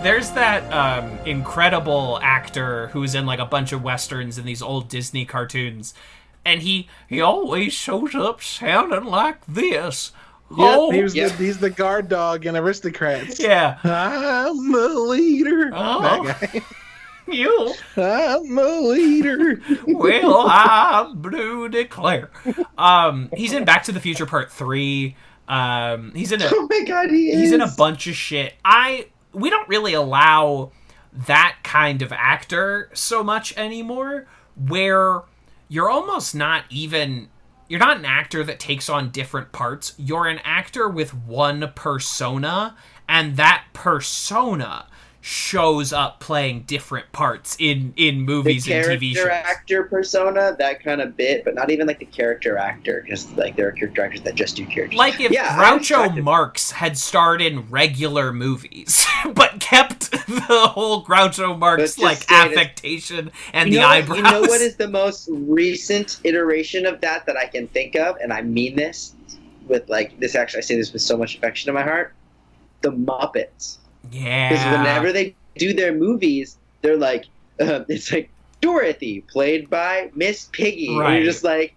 there's that incredible actor who's in like a bunch of westerns and these old Disney cartoons, and he always shows up sounding like this. Yep, he's the guard dog in Aristocrats. Yeah. I'm the leader. Oh. That guy. I'm the leader. Well, I do declare. He's in Back to the Future Part 3. He's in oh my God, he's in a bunch of shit. We don't really allow that kind of actor so much anymore, where you're almost not even... You're not an actor that takes on different parts. You're an actor with one persona, and that persona shows up playing different parts in movies and TV shows. The character actor persona, that kind of bit, but not even like the character actor, because like there are character actors that just do characters. Like if Groucho Marx had starred in regular movies, but kept the whole Groucho Marx like affectation and the eyebrows. You know what is the most recent iteration of that I can think of, and I mean this with like this. Actually, I say this with so much affection in my heart. The Muppets. Yeah. Because whenever they do their movies, they're like, it's like Dorothy, played by Miss Piggy. Right. And you're just like,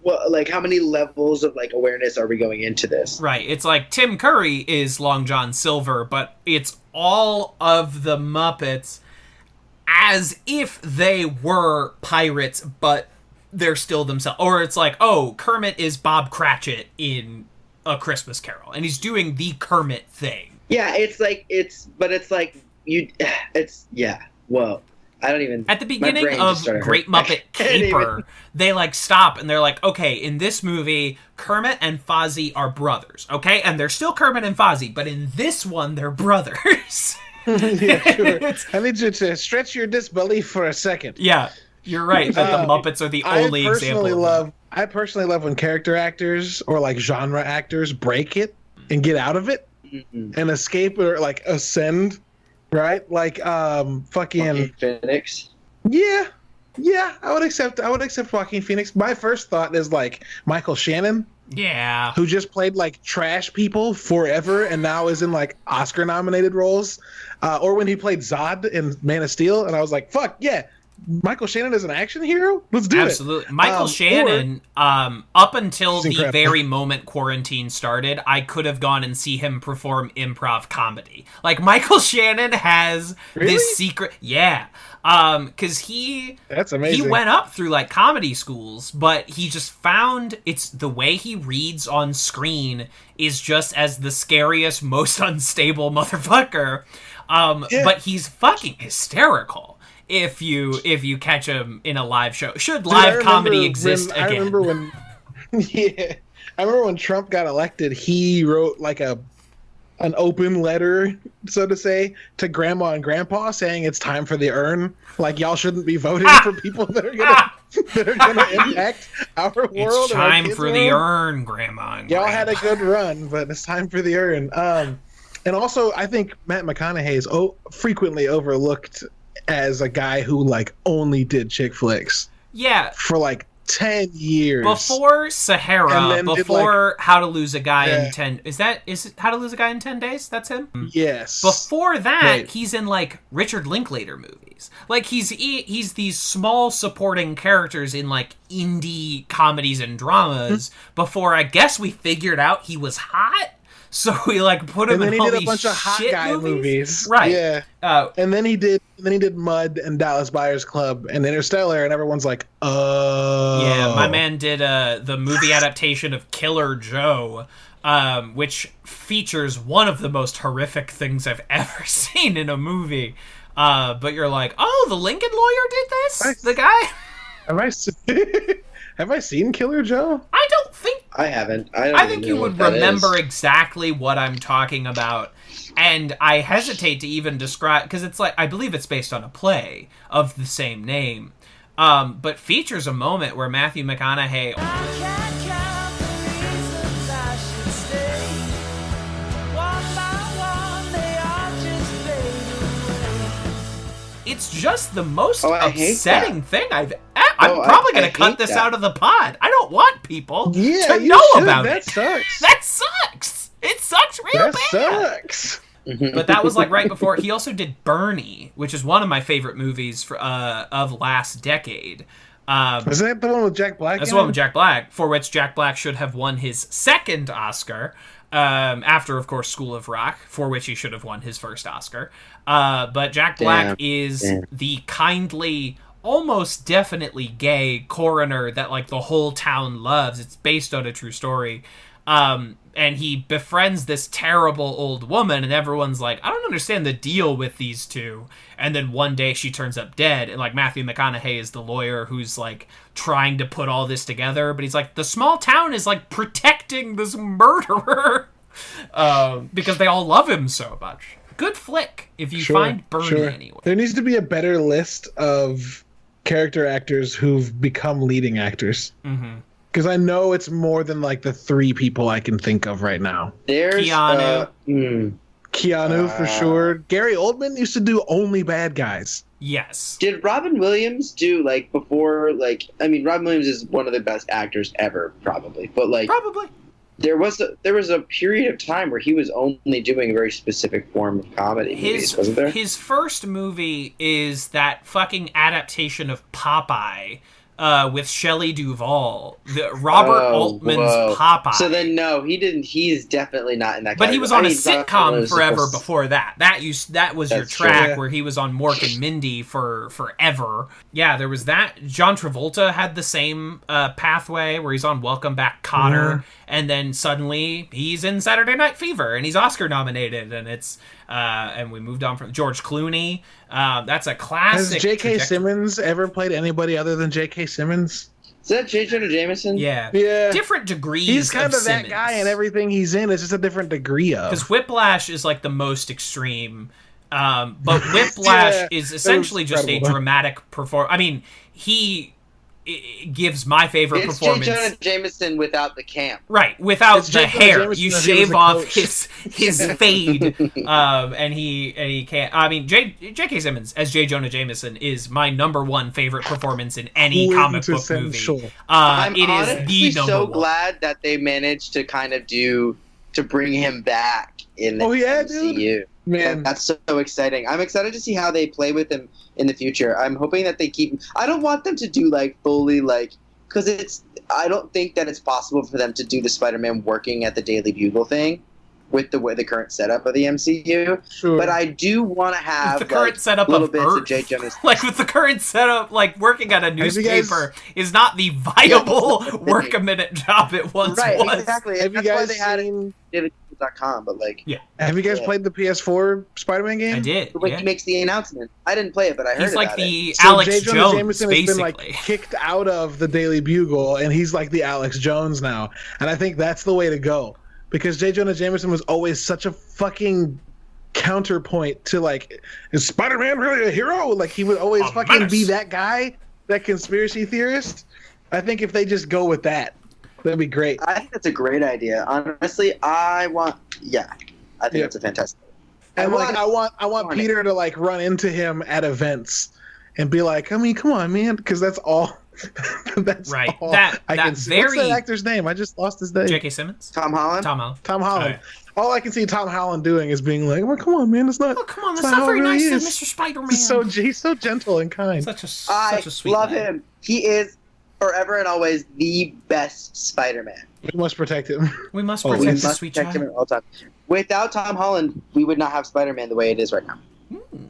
well, like how many levels of like awareness are we going into this? Right. It's like Tim Curry is Long John Silver, but it's all of the Muppets as if they were pirates, but they're still themselves. Or it's like, oh, Kermit is Bob Cratchit in A Christmas Carol, and he's doing the Kermit thing. Yeah, whoa. I don't even... At the beginning of Great Muppet Caper, they, like, stop, and they're like, okay, in this movie, Kermit and Fozzie are brothers, okay? And they're still Kermit and Fozzie, but in this one, they're brothers. Yeah, sure. I need you to stretch your disbelief for a second. Yeah, you're right, that the Muppets are the only example. I personally love when character actors or, like, genre actors break it and get out of it. And escape or like ascend, right? Like fucking Phoenix. Yeah, I would accept Joaquin Phoenix. My first thought is like Michael Shannon. Yeah. Who just played like trash people forever and now is in like Oscar nominated roles. Or when he played Zod in Man of Steel, and I was like, fuck yeah. Michael Shannon is an action hero? Let's do it. Absolutely. Michael Shannon, up until the very moment quarantine started, I could have gone and see him perform improv comedy. Like, Michael Shannon has this secret... Yeah. Because That's amazing. He went up through, like, comedy schools, but he just found it's the way he reads on screen is just as the scariest, most unstable motherfucker. But he's fucwhen hysterical. If you catch him in a live show. Should live comedy exist again? I remember when Trump got elected, he wrote like an open letter, so to say, to Grandma and Grandpa saying it's time for the urn. Like, y'all shouldn't be voting for people that are gonna impact our world. It's time for the urn, Grandma and Y'all Grandpa. had a good run, but it's time for the urn. And also, I think Matt McConaughey is frequently overlooked as a guy who like only did chick flicks. Yeah. For like 10 years. Before Sahara, before How to Lose a Guy in 10... Is it How to Lose a Guy in 10 Days? That's him? Yes. Before that, he's in like Richard Linklater movies. Like he's these small supporting characters in like indie comedies and dramas before I guess we figured out he was hot. So we like put him in all these shit movies. And then he did a bunch of hot guy movies. Right. Yeah. And then he did Mud and Dallas Buyers Club and Interstellar, and everyone's like, oh. Yeah, my man did the movie adaptation of Killer Joe, which features one of the most horrific things I've ever seen in a movie. But you're like, oh, the Lincoln lawyer did this? The guy? Have I seen Killer Joe? I don't think... I haven't. I think you would remember exactly what I'm talking about. And I hesitate to even describe... Because it's like... I believe it's based on a play of the same name. But features a moment where Matthew McConaughey... It's just the most upsetting thing I'm probably going to cut this out of the pod. I don't want people to know about that it. Sucks. That sucks. It sucks real bad. That sucks. But that was like right before. He also did Bernie, which is one of my favorite movies of last decade. Isn't that the one with Jack Black? That's the one with Jack Black, for which Jack Black should have won his second Oscar. After, of course, School of Rock, for which he should have won his first Oscar. But Jack Black is the kindly, almost definitely gay coroner that like the whole town loves. It's based on a true story. And he befriends this terrible old woman, and everyone's like, I don't understand the deal with these two. And then one day she turns up dead, and like Matthew McConaughey is the lawyer who's like trying to put all this together, but he's like, the small town is like protecting this murderer because they all love him so much. Good flick if you find Bernie anyway. There needs to be a better list of character actors who've become leading actors. Mm-hmm. Because I know it's more than like the 3 people I can think of right now. There's Keanu for sure. Gary Oldman used to do only bad guys. Yes. Did Robin Williams do like before? Like, I mean, Robin Williams is one of the best actors ever, probably. But like, there was a period of time where he was only doing a very specific form of comedy movies, wasn't there? His first movie is that fucking adaptation of Popeye. With Shelley Duvall, Robert Altman's Popeye. So then, no, he didn't. He's definitely not in that. But he was on a sitcom forever before that. That was your track where he was on Mork and Mindy for forever. Yeah, there was that. John Travolta had the same pathway where he's on Welcome Back, Kotter, and then suddenly he's in Saturday Night Fever and he's Oscar nominated, and it's and we moved on from George Clooney. That's a classic. Has J.K. Simmons ever played anybody other than J.K. Simmons? Is that J. Jonah Jameson? Yeah. Different degrees. He's kind of Simmons. that guy in everything he's in. It's just a different degree of. Because Whiplash is like the most extreme. But Whiplash is essentially just a dramatic performance. I mean, he gives my favorite performance. It's J. Jonah Jameson without the camp. Right, without the hair. Jameson, you shave off his fade, and he can't. I mean, J.K. Simmons as J. Jonah Jameson is my number one favorite performance in any comic book movie. I'm it honestly is the so number one. glad that they managed to kind of to bring him back in the MCU. Dude. Man, that's so exciting. I'm excited to see how they play with him in the future. I'm hoping that they keep. I don't want them to do like fully like because I don't think that it's possible for them to do the Spider-Man working at the Daily Bugle thing with the current setup of the MCU. Sure. But I do want to have with the current setup little of bits Earth. of J. Jonah's. Like with the current setup, like working at a newspaper is not the viable work a minute job it once was. Exactly. Have that's you why guys they had seen .com, but like, have you guys played the PS4 Spider-Man game? I did. He makes the announcement. I didn't play it, but I heard he's like about the it. Alex J. Jonah Jones, Jameson basically. has been like kicked out of the Daily Bugle, and he's like the Alex Jones now. And I think that's the way to go because J. Jonah Jameson was always such a fucking counterpoint to like, is Spider-Man really a hero? Like he would always be that guy, that conspiracy theorist. I think if they just go with that, that'd be great. I think that's a great idea. Honestly, I think that's a fantastic. And I want Peter to like run into him at events and be like, I mean, come on, man, because that's all. That's right. All that I can see. What's that actor's name? I just lost his name. J.K. Simmons. Tom Holland. Tom Holland. All I can see Tom Holland doing is being like, "Well, come on, man, it's not. Oh, come on, that's not very nice, Mr. Spider-Man." He's so gentle and kind. Such a sweet. I love him. He is forever and always the best Spider-Man. We must protect him. We must protect the sweet child. Him at all times. Without Tom Holland, we would not have Spider-Man the way it is right now.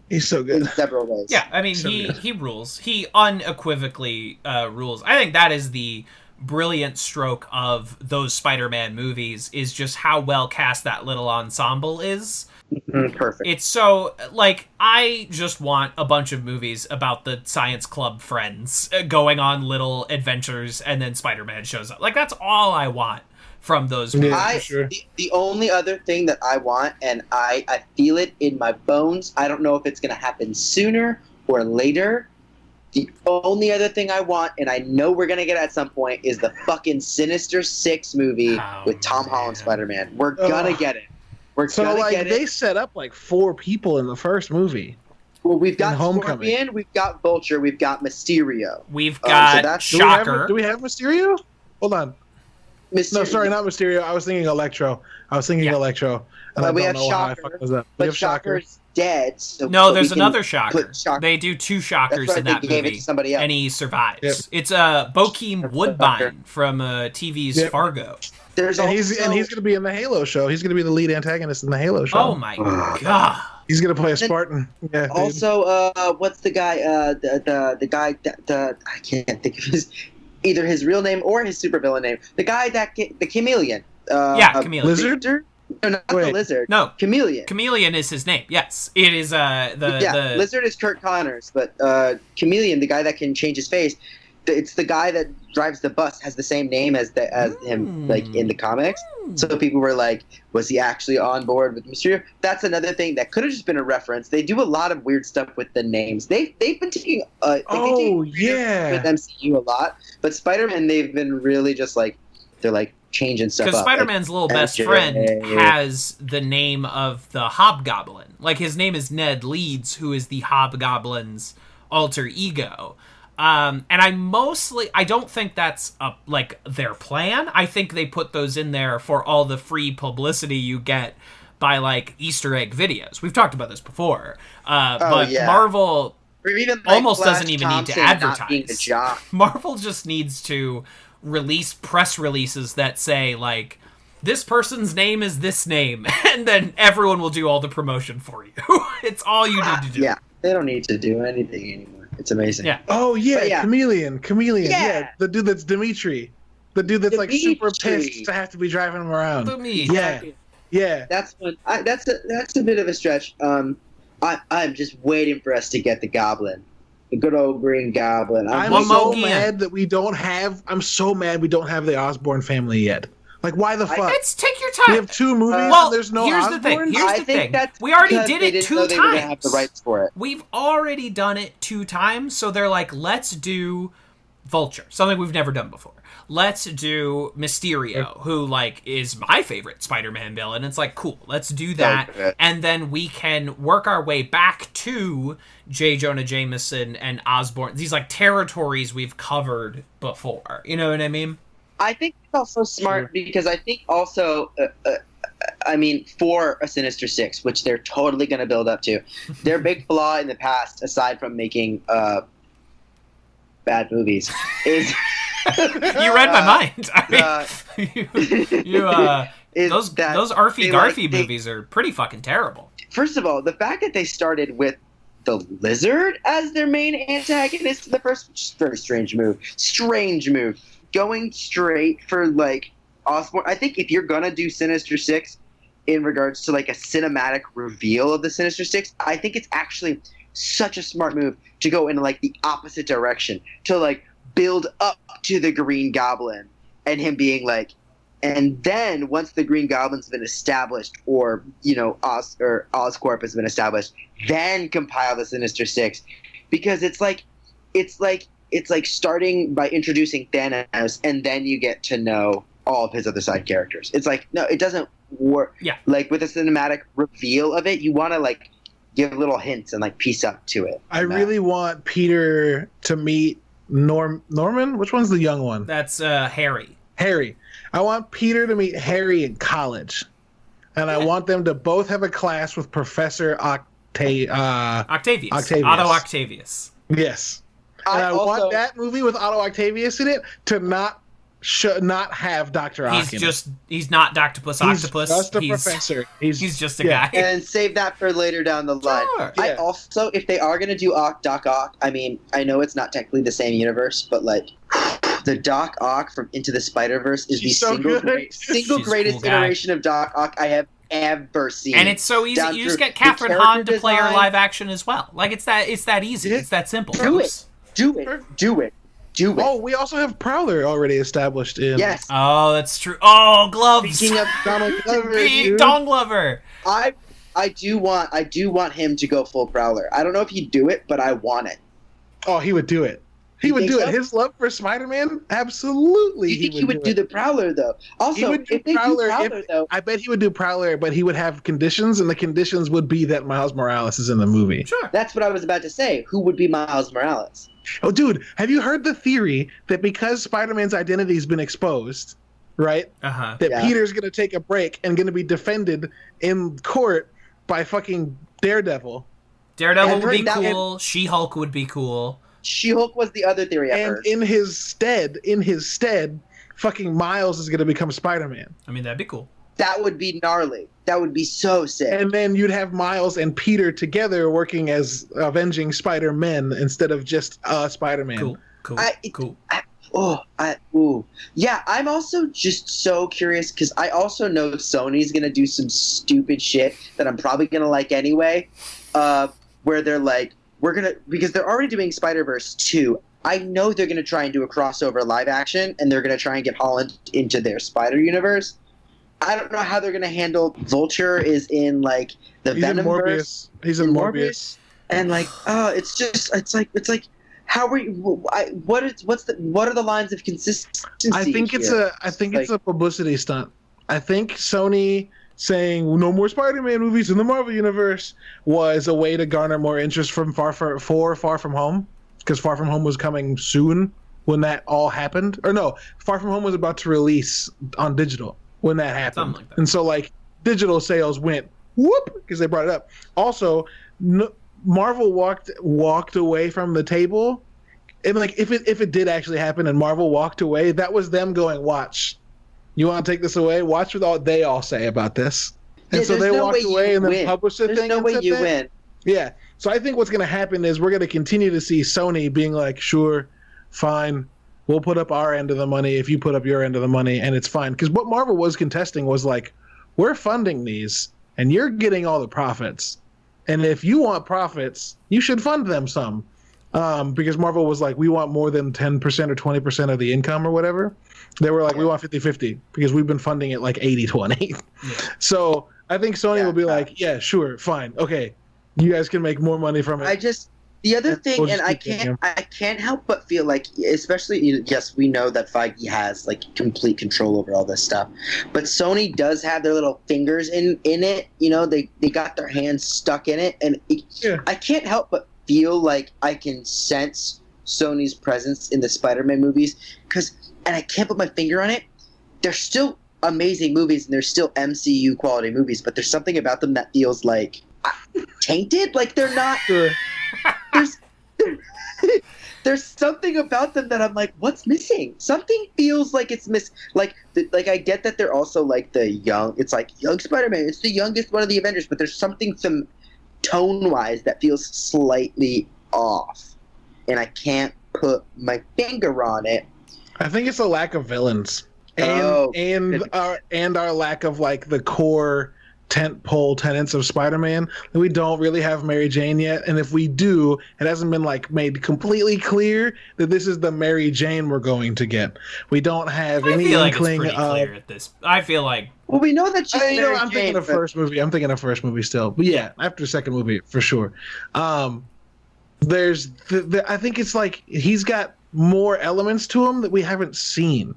He's so good in several ways. Yeah, I mean, he rules. He unequivocally rules. I think that is the brilliant stroke of those Spider-Man movies, is just how well cast that little ensemble is. Perfect. It's so, like, I just want a bunch of movies about the science club friends going on little adventures and then Spider-Man shows up. Like, that's all I want from those movies. The only other thing that I want, and I feel it in my bones, I don't know if it's going to happen sooner or later. The only other thing I want, and I know we're going to get at some point, is the fucking Sinister Six movie with Tom Holland Spider-Man. We're going to get it. They set up like 4 people in the first movie. Well, we've got Scorpion, we've got Vulture, we've got Mysterio. We've got Shocker. Do we have Mysterio? Hold on. No, sorry, not Mysterio. I was thinking Electro. Electro. And I we don't have know how I Shocker, fucked this up. We but have Shocker. Shocker's dead. So, No, but there's we can another Shocker. put Shocker. They do two Shockers That's right, in that they gave it movie, to somebody else. and he survives. Yep. It's Bokeem Shocker. Woodbine from TV's Yep. Fargo. There's And also, he's going to be in the Halo show. He's going to be the lead antagonist in the Halo show. Oh my god! He's going to play a Spartan. Yeah. Dude. also what's the guy? The guy that I can't think of either his real name or his supervillain name. The guy the chameleon. Chameleon. Lizard? No, not the lizard. No, Chameleon. Chameleon is his name. Yes, it is. The Lizard is Kurt Connors, but Chameleon, the guy that can change his face, it's the guy that drives the bus, has the same name as him, like in the comics. So people were like, was he actually on board with Mysterio? That's another thing that could have just been a reference. They do a lot of weird stuff with the names. They've been taking with MCU a lot, but Spider-Man they've been really just like they're like changing stuff up. Because Spider-Man's little best friend has the name of the Hobgoblin. Like, his name is Ned Leeds, who is the Hobgoblin's alter ego. And I don't think that's like their plan. I think they put those in there for all the free publicity you get by like Easter egg videos. We've talked about this before. But yeah. Marvel even, like, almost Flash doesn't even Thompson need to advertise. Marvel just needs to release press releases that say like, this person's name is this name, and then everyone will do all the promotion for you. It's all you need to do. Yeah, they don't need to do anything anymore. It's amazing. Yeah. Oh yeah, Chameleon. Yeah, the dude that's Dimitri. The dude that's like super pissed to have to be driving him around. Yeah. That's one. That's a bit of a stretch. I'm just waiting for us to get the Goblin, the good old Green Goblin. I'm so mad we don't have the Osborn family yet. Like, why the fuck? Take your time. We have two movies and there's no here's Osborn? Here's the thing. We already did it 2 times. Have the rights for it. We've already done it 2 times, so they're like, let's do Vulture, something we've never done before. Let's do Mysterio, who like is my favorite Spider-Man villain. It's like, cool, let's do that, and then we can work our way back to J. Jonah Jameson and Osborn. These like territories we've covered before. You know what I mean? I think it's also smart because I think also, for a Sinister Six, which they're totally going to build up to, their big flaw in the past, aside from making bad movies, is you read my mind. I mean, those Arfie Garfy movies are pretty fucking terrible. First of all, the fact that they started with the Lizard as their main antagonist in the first, very strange move. Going straight for like Osborn. I think if you're gonna do Sinister Six in regards to like a cinematic reveal of the Sinister Six, I think it's actually such a smart move to go in like the opposite direction, to like build up to the Green Goblin and him being like, and then once the Green Goblin's been established, or Oscorp has been established, then compile the Sinister Six, because it's like starting by introducing Thanos, and then you get to know all of his other side characters. It's like, no, it doesn't work. Yeah. Like with a cinematic reveal of it, you want to like give little hints and like piece up to it. I really want Peter to meet Norman. Which one's the young one? That's Harry. Harry. I want Peter to meet Harry in college, and I want them to both have a class with Professor Octavius. Otto Octavius. Yes. And I want that movie with Otto Octavius in it to not have Dr. Ock. He's not Octopus. He's just a professor. He's just a guy. And save that for later down the line. Sure. I also, if they are going to do Doc Ock, I mean, I know it's not technically the same universe, but like the Doc Ock from Into the Spider-Verse is single greatest iteration of Doc Ock I have ever seen. And it's so easy. You just get Catherine Hahn to play her live action as well. Like it's that easy. It's that simple. Do it. Oh, we also have Prowler already established in. Yes. Oh, that's true. Oh, gloves. Speaking of Donald Glover, Don Glover. I do want him to go full Prowler. I don't know if he'd do it, but I want it. Oh, he would do it. He would do it. His love for Spider-Man, absolutely. You think he would do the Prowler though? Also, if they do Prowler though, I bet he would do Prowler, but he would have conditions, and the conditions would be that Miles Morales is in the movie. Sure. That's what I was about to say. Who would be Miles Morales? Oh, dude, have you heard the theory that because Spider-Man's identity has been exposed, right? Uh-huh. That Yeah. Peter's going to take a break and going to be defended in court by fucking Daredevil. Daredevil I've would be heard that- cool. She-Hulk would be cool. She-Hulk was the other theory I And heard. in his stead, fucking Miles is going to become Spider-Man. I mean, that'd be cool. That would be gnarly. That would be so sick. And then you'd have Miles and Peter together working as avenging Spider-Men instead of just Spider-Man. Cool. Cool. Cool. Yeah, I'm also just so curious because I also know Sony's gonna do some stupid shit that I'm probably gonna like anyway. Where they're like, because they're already doing Spider-Verse 2. I know they're gonna try and do a crossover live action, and they're gonna try and get Holland into their Spider universe. I don't know how they're gonna handle Vulture is in like the He's in Venomverse. Morbius. He's in Morbius. And like, it's like how are you? What are the lines of consistency? I think it's a publicity stunt. I think Sony saying no more Spider-Man movies in the Marvel universe was a way to garner more interest from Far From Home, because Far From Home was coming soon when that all happened. Or no, Far From Home was about to release on digital when that happened. Something like that. And so like digital sales went whoop because they brought it up. Also, Marvel walked away from the table, and like if it did actually happen and Marvel walked away, that was them going, watch, you want to take this away? Watch what they all say about this. And so they walked away and then published the thing. There's no way you win. Yeah. So I think what's going to happen is we're going to continue to see Sony being like, sure, fine, we'll put up our end of the money if you put up your end of the money, and it's fine. Because what Marvel was contesting was like, we're funding these, and you're getting all the profits. And if you want profits, you should fund them some. Because Marvel was like, we want more than 10% or 20% of the income or whatever. They were like, we want 50-50 because we've been funding it like 80-20. Yeah. So I think Sony will be like, yeah, sure, fine. Okay, you guys can make more money from it. The other thing, We'll and I can't help but feel like, especially, yes, we know that Feige has like complete control over all this stuff, but Sony does have their little fingers in it. They got their hands stuck in it, and I can't help but feel like I can sense Sony's presence in the Spider-Man movies and I can't put my finger on it. They're still amazing movies, and they're still MCU quality movies, but there's something about them that feels like tainted. Like they're not. There's something about them that I'm like, what's missing? Something feels like it's missing. Like I get that they're also like the young. It's like young Spider-Man. It's the youngest one of the Avengers, but there's something tone-wise that feels slightly off, and I can't put my finger on it. I think it's a lack of villains, and our lack of like the core tentpole tenets of Spider-Man. We don't really have Mary Jane yet, and if we do, it hasn't been like made completely clear that this is the Mary Jane we're going to get. We don't have any inkling of. Clear at this. I feel like. Well, we know that she's Mary I'm Jane, thinking of first movie. I'm thinking of first movie still, but yeah, after the second movie for sure. There's I think it's like he's got more elements to him that we haven't seen.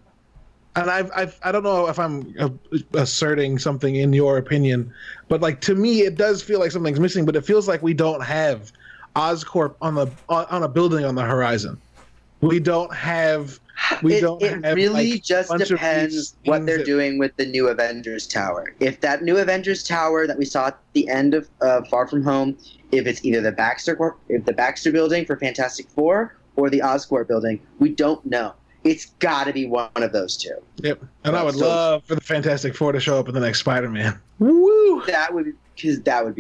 And I don't know if I'm asserting something in your opinion, but like to me, it does feel like something's missing. But it feels like we don't have Oscorp on a building on the horizon. We don't have. It really just depends what they're doing with the new Avengers Tower. If that new Avengers Tower that we saw at the end of Far From Home, if it's either the Baxter Building for Fantastic Four or the Oscorp Building, we don't know. It's got to be one of those two. Yep. And I would love for the Fantastic Four to show up in the next Spider-Man. Woo! That would be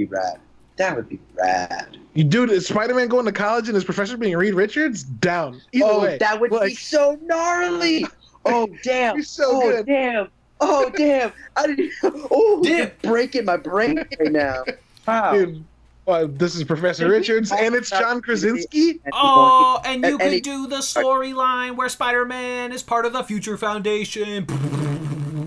rad. That would be rad. You dude, is Spider-Man going to college and his professor being Reed Richards? Down. Either way. That would be so gnarly. Oh damn. You're so good. Damn. Oh damn. I didn't. Oh, you're breaking my brain right now. Wow. Dude, this is Professor Richards, and it's John Krasinski. Oh, and you could do the storyline where Spider-Man is part of the Future Foundation.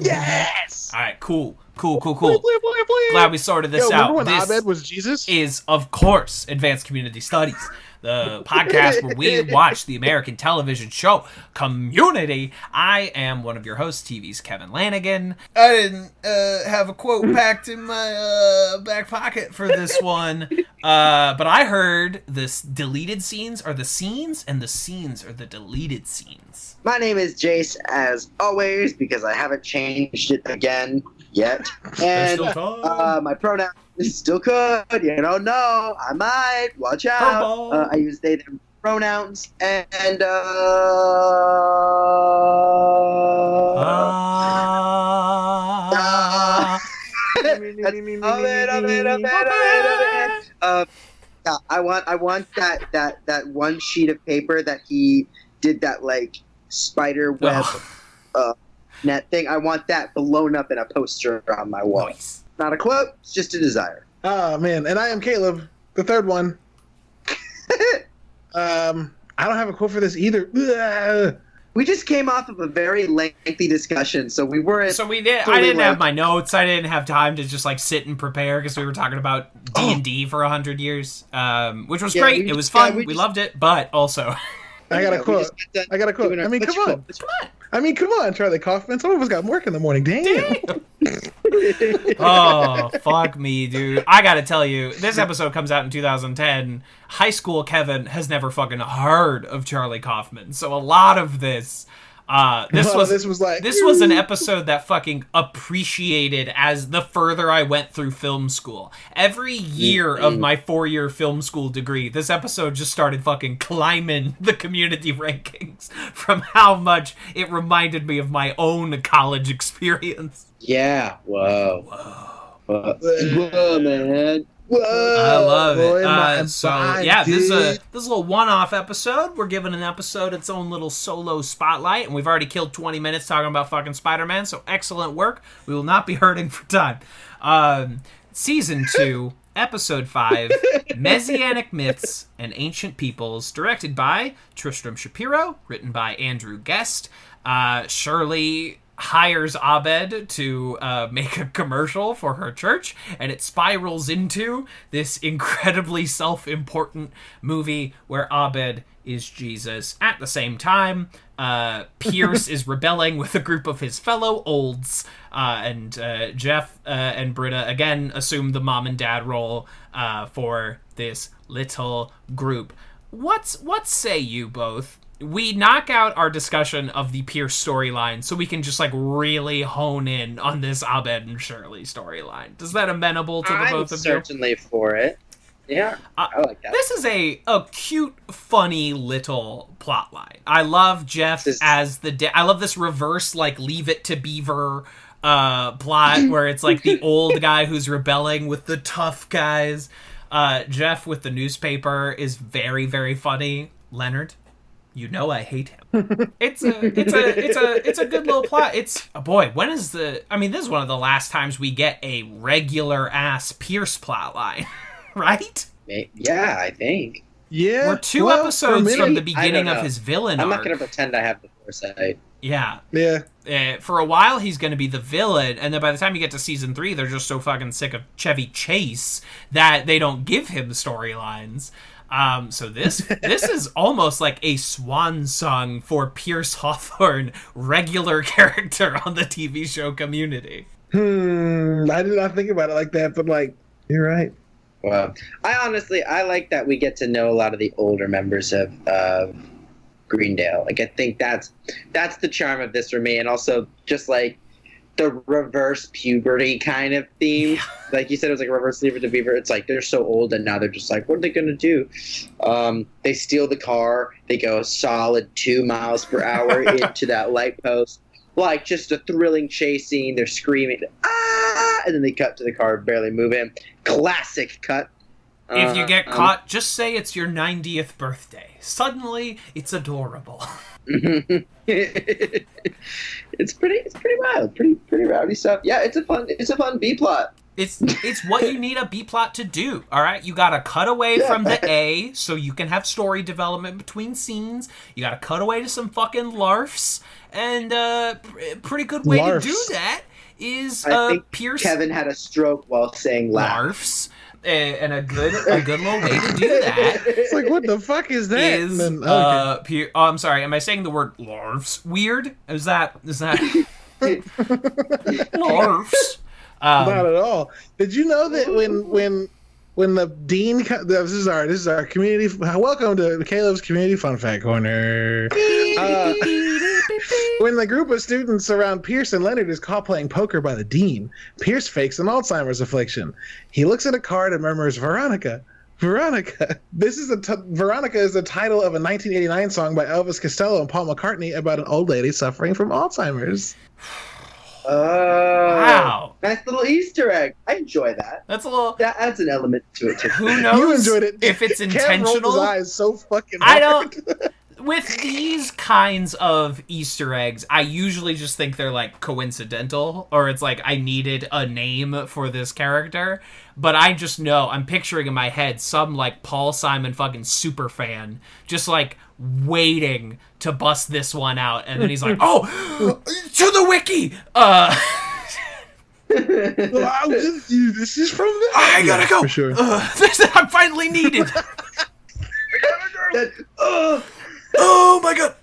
Yes. All right, cool. Glad we sorted this out. Remember when this Abed was Jesus? Is of course Advanced Community Studies. the podcast where we watch the American television show Community. I am one of your hosts, TV's Kevin Lanigan. I didn't have a quote packed in my back pocket for this one, but I heard this deleted scenes are the scenes, and the scenes are the deleted scenes. My name is Jace, as always, because I haven't changed it again yet. And my pronoun is still could. You don't know. I might. Watch out. I use they, them pronouns. And, I want that one sheet of paper that he did that, like, spider web net thing. I want that blown up in a poster on my wall. Nice. Not a quote, it's just a desire. Oh man, and I am Caleb, the third one. I don't have a quote for this either. We just came off of a very lengthy discussion, so we weren't. So we did. I didn't have my notes. I didn't have time to just like sit and prepare because we were talking about D&D for 100 years, which was great. It was fun. We loved it, but also. I got a quote. I mean, come on. Come on, Charlie Kaufman. Some of us got work in the morning. Damn. Oh, fuck me, dude. I gotta tell you, this episode comes out in 2010. High school Kevin has never fucking heard of Charlie Kaufman. So a lot of this... This was an episode that fucking appreciated as the further I went through film school. Every year of my 4-year film school degree, this episode just started fucking climbing the community rankings from how much it reminded me of my own college experience. Yeah. Whoa, man. Whoa, I love it. This is a little one-off episode. We're giving an episode its own little solo spotlight, and we've already killed 20 minutes talking about fucking Spider-Man, so excellent work. We will not be hurting for time. Season 2, Episode 5, Messianic Myths and Ancient Peoples, directed by Tristram Shapiro, written by Andrew Guest. Shirley hires Abed to make a commercial for her church, and it spirals into this incredibly self-important movie where Abed is Jesus. At the same time, Pierce is rebelling with a group of his fellow olds, and Jeff and Britta again assume the mom and dad role for this little group. What say you both? We knock out our discussion of the Pierce storyline so we can just, like, really hone in on this Abed and Shirley storyline. Is that amenable to the both of you? I'm certainly for it. Yeah, I like that. This is a cute, funny little plotline. I love Jeff as the... I love this reverse, like, Leave It to Beaver plot where it's, like, the old guy who's rebelling with the tough guys. Jeff with the newspaper is very, very funny. Leonard, you know I hate him. It's a good little plot. It's when is the? I mean, this is one of the last times we get a regular ass Pierce plotline, right? Yeah, I think. Yeah, we're 2 episodes from the beginning of his villain arc. I'm not going to pretend I have the foresight. Yeah. For a while, he's going to be the villain, and then by the time you get to season 3, they're just so fucking sick of Chevy Chase that they don't give him storylines. So this is almost like a swan song for Pierce Hawthorne, regular character on the TV show Community. I did not think about it like that, but like, you're right. Well, I like that we get to know a lot of the older members of Greendale. Like, I think that's the charm of this for me, and also just like the reverse puberty kind of theme. Like you said, it was like a reverse Leave It to Beaver. It's like they're so old and now they're just like, what are they gonna do? They steal the car. They go a solid 2 miles per hour into that light post. Like just a thrilling chase scene. They're screaming, ah! And then they cut to the car, barely moving. Classic cut. If you get caught, just say it's your 90th birthday. Suddenly, it's adorable. It's pretty wild, pretty rowdy stuff. Yeah, it's a fun B plot. It's what you need a B plot to do. All right, you gotta cut away from the A so you can have story development between scenes. You gotta cut away to some fucking larfs, and pretty good way to do that is I think Pierce. Kevin had a stroke while saying larfs. And a good little way to do that It's like, what the fuck is that? is And then, I'm sorry, am I saying the word larfs weird? Is that larfs? Not at all. Did you know that when the dean, this is our community. Welcome to Caleb's Community Fun Fact Corner. When the group of students around Pierce and Leonard is caught playing poker by the dean, Pierce fakes an Alzheimer's affliction. He looks at a card and murmurs, "Veronica, Veronica." Veronica is the title of a 1989 song by Elvis Costello and Paul McCartney about an old lady suffering from Alzheimer's. Wow. Nice little Easter egg. I enjoy that. That's a little. That adds an element to it too. Who knows? You enjoyed it. If it's Cam intentional. rolled his eyes so fucking I hard. don't. With these kinds of Easter eggs, I usually just think they're like coincidental, or it's like I needed a name for this character. But I just know, I'm picturing in my head some like Paul Simon fucking super fan just like waiting to bust this one out, and then he's like, "Oh, to the wiki." This is from the. I gotta go. For sure. I'm finally needed. Oh, Oh my god.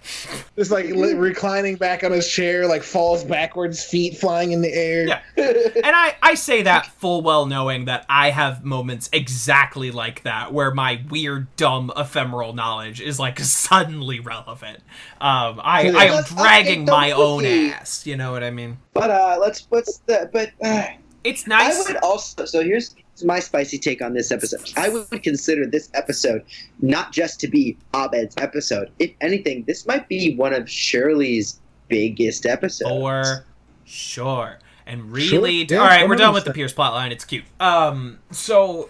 Just like reclining back on his chair, like falls backwards, feet flying in the air. Yeah. And I say that full well knowing that I have moments exactly like that where my weird, dumb, ephemeral knowledge is like suddenly relevant. I am dragging my own ass. You know what I mean? but It's nice. I would also. So here's my spicy take on this episode. I would consider this episode not just to be Abed's episode. If anything, this might be one of Shirley's biggest episodes. For sure. And really, Sure. Yeah, all right, we're done 100%. with the Pierce plotline. It's cute. So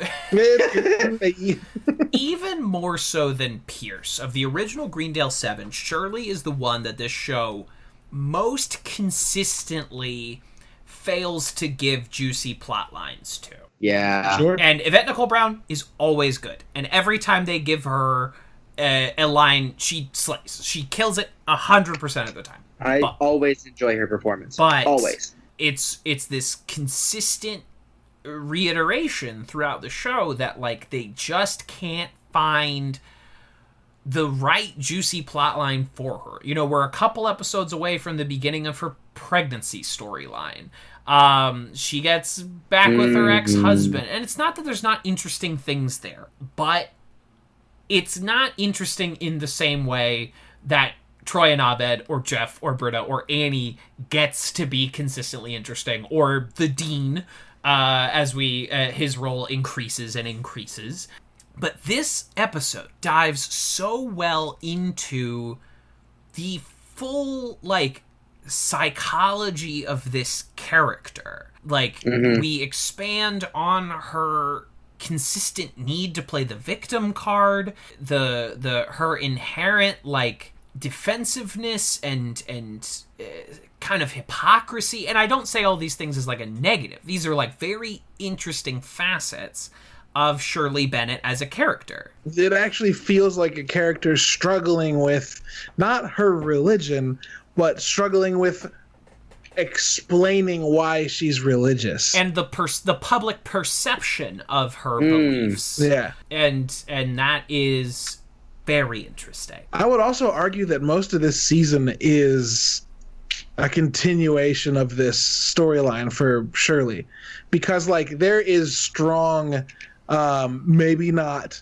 even more so than Pierce of the original Greendale 7, Shirley is the one that this show most consistently fails to give juicy plot lines to. Yeah. Sure. And Yvette Nicole Brown is always good. And every time they give her a line, she slays. She kills it 100% of the time. I always enjoy her performance. But always. It's this consistent reiteration throughout the show that like they just can't find the right juicy plotline for her. You know, we're a couple episodes away from the beginning of her pregnancy storyline. She gets back with her ex-husband, and it's not that there's not interesting things there, but it's not interesting in the same way that Troy and Abed or Jeff or Britta or Annie gets to be consistently interesting, or the Dean, as his role increases and increases. But this episode dives so well into the full, like, psychology of this character. Like, we expand on her consistent need to play the victim card, her inherent, like, defensiveness and kind of hypocrisy. And I don't say all these things as, like, a negative. These are, like, very interesting facets of Shirley Bennett as a character. It actually feels like a character struggling with not her religion, but struggling with explaining why she's religious and the public perception of her beliefs. Yeah. And that is very interesting. I would also argue that most of this season is a continuation of this storyline for Shirley, because like there is strong maybe not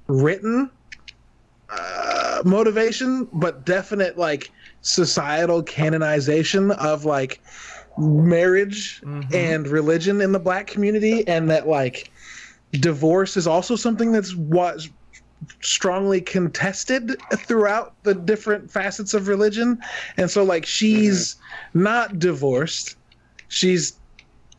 written motivation, but definite like societal canonization of like marriage and religion in the Black community, and that like divorce is also something that's strongly contested throughout the different facets of religion. And so like she's not divorced, she's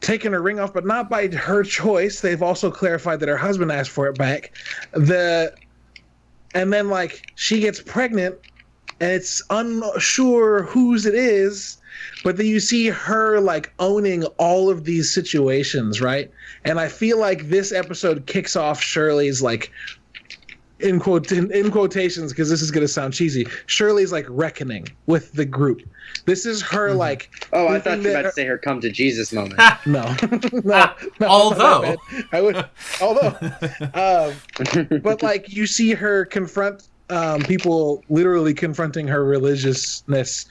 taken her ring off, but not by her choice. They've also clarified that her husband asked for it back. And then like she gets pregnant and it's unsure whose it is, but then you see her like owning all of these situations, right? And I feel like this episode kicks off Shirley's like in quotations, because this is going to sound cheesy, Shirley's like reckoning with the group. This is her like. Oh, I thought you were about to say her come to Jesus moment. No, although I would, but like you see her confront people, literally confronting her religiousness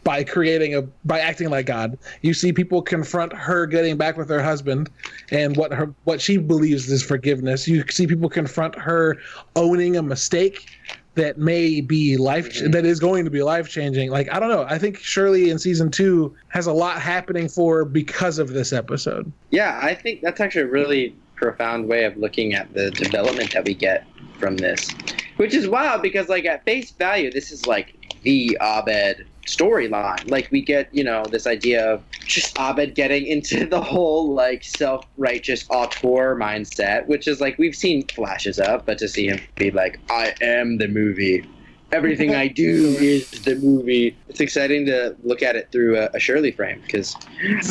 by acting like God. You see people confront her getting back with her husband and what she believes is forgiveness. You see people confront her owning a mistake that may be that is going to be life-changing. Like, I don't know. I think Shirley in season 2 has a lot happening for her because of this episode. Yeah, I think that's actually a really profound way of looking at the development that we get from this, which is wild because, like, at face value, this is like the Abed storyline. Like, we get, this idea of just Abed getting into the whole like self-righteous auteur mindset, which is like we've seen flashes of, but to see him be like, I am the movie, everything I do is the movie. It's exciting to look at it through a Shirley frame, because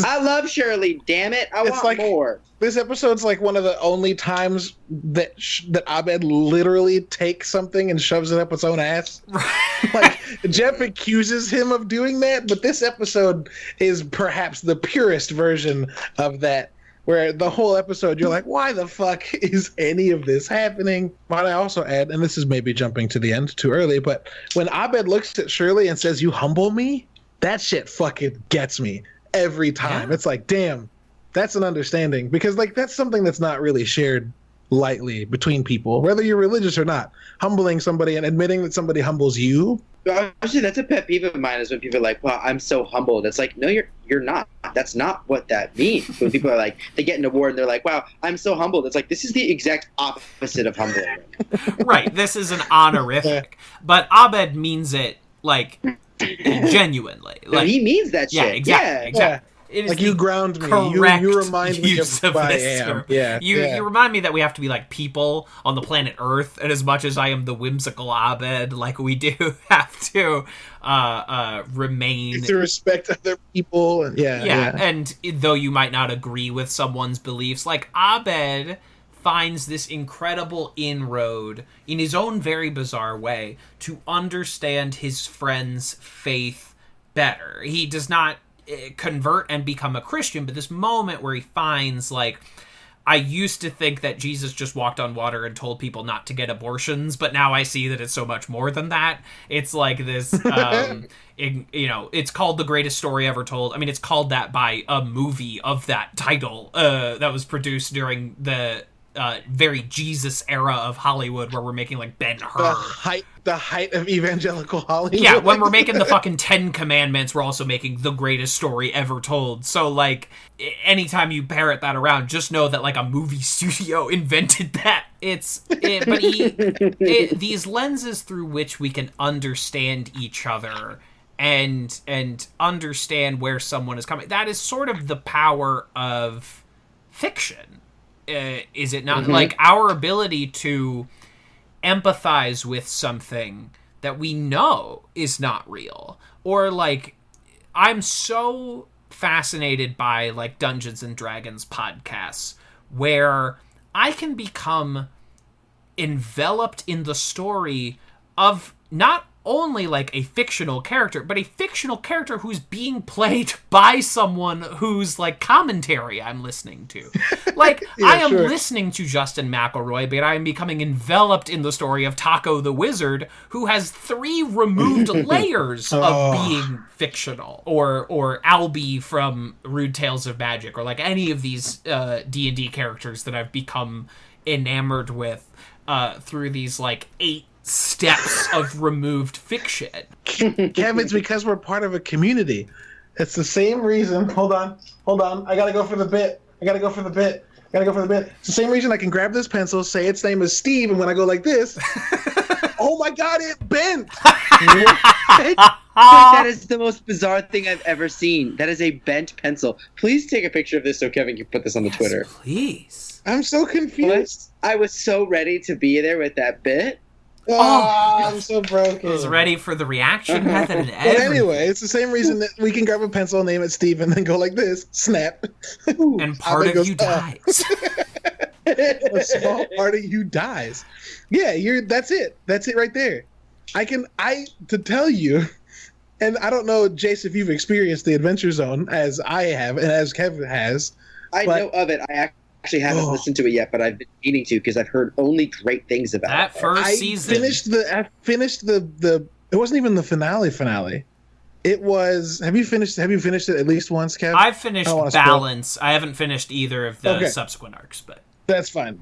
I love Shirley, damn it, I want more. This episode's like one of the only times that Abed literally takes something and shoves it up its own ass. Like, Jeff accuses him of doing that, but this episode is perhaps the purest version of that, where the whole episode you're like, why the fuck is any of this happening? Might I also add, and this is maybe jumping to the end too early, but when Abed looks at Shirley and says, "You humble me," that shit fucking gets me every time. Yeah. It's like, damn. That's an understanding, because like that's something that's not really shared lightly between people, whether you're religious or not. Humbling somebody and admitting that somebody humbles you. Actually, that's a pet peeve of mine, is when people are like, "Well, I'm so humbled." It's like, no, you're not. That's not what that means. When people are like, they get in a war and they're like, "Wow, I'm so humbled." It's like, this is the exact opposite of humbling. Right. This is an honorific, but Abed means it like genuinely. Like, no, he means that shit. Yeah, exactly. Yeah. It is like, you ground me. You remind me of who I am. Yeah. You remind me that we have to be like people on the planet Earth, and as much as I am the whimsical Abed, like we do have to remain to respect other people. And yeah. And though you might not agree with someone's beliefs, like Abed finds this incredible inroad in his own very bizarre way to understand his friend's faith better. He does not convert and become a Christian, but this moment where he finds, like, I used to think that Jesus just walked on water and told people not to get abortions, but now I see that it's so much more than that. It's like this, it's called The Greatest Story Ever Told. I mean, it's called that by a movie of that title that was produced during the very Jesus era of Hollywood, where we're making like Ben-Hur. The height of evangelical Hollywood. Yeah, when we're making the fucking 10 Commandments, we're also making The Greatest Story Ever Told. So, like, anytime you parrot that around, just know that, like, a movie studio invented that. These lenses through which we can understand each other and understand where someone is coming. That is sort of the power of fiction. Is it not? Mm-hmm. Like, our ability to empathize with something that we know is not real. Or, like, I'm so fascinated by, like, Dungeons and Dragons podcasts where I can become enveloped in the story of not only, like, a fictional character, but a fictional character who's being played by someone whose, like, commentary I'm listening to. Like, yeah, I am listening to Justin McElroy, but I am becoming enveloped in the story of Taco the Wizard, who has 3 removed layers of being fictional. Or Albie from Rude Tales of Magic, or, like, any of these D&D characters that I've become enamored with through these, like, 8 steps of removed fiction. Kevin, it's because we're part of a community. It's the same reason. Hold on. I gotta go for the bit. It's the same reason I can grab this pencil, say its name is Steve, and when I go like this, oh my god, it bent! That is the most bizarre thing I've ever seen. That is a bent pencil. Please take a picture of this so Kevin can put this on the Twitter. Please. I'm so confused. I was so ready to be there with that bit. I'm so broken. I was ready for the reaction method and But everything. anyway, it's the same reason that we can grab a pencil, name it Steve, and then go like this, snap. And part of you dies. a small part of you dies. Yeah, that's it. That's it right there. To tell you, and I don't know, Jace, if you've experienced the Adventure Zone as I have and as Kevin has. I know of it. I actually haven't listened to it yet, but I've been meaning to because I've heard only great things about that it. first season. I finished the. It wasn't even the finale. It was. Have you finished it at least once, Kev? I've finished Balance. I haven't finished either of the subsequent arcs, but that's fine.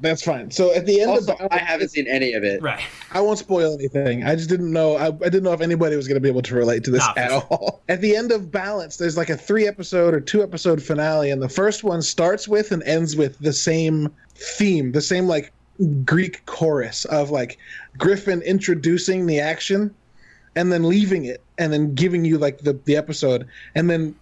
So at the end also, of Balance, I haven't seen any of it. Right. I won't spoil anything. I just didn't know. I didn't know if anybody was going to be able to relate to this at all. At the end of Balance, there's like a 3-episode or 2-episode finale, and the first one starts with and ends with the same theme, the same like Greek chorus of like Griffin introducing the action and then leaving it and then giving you like the episode and then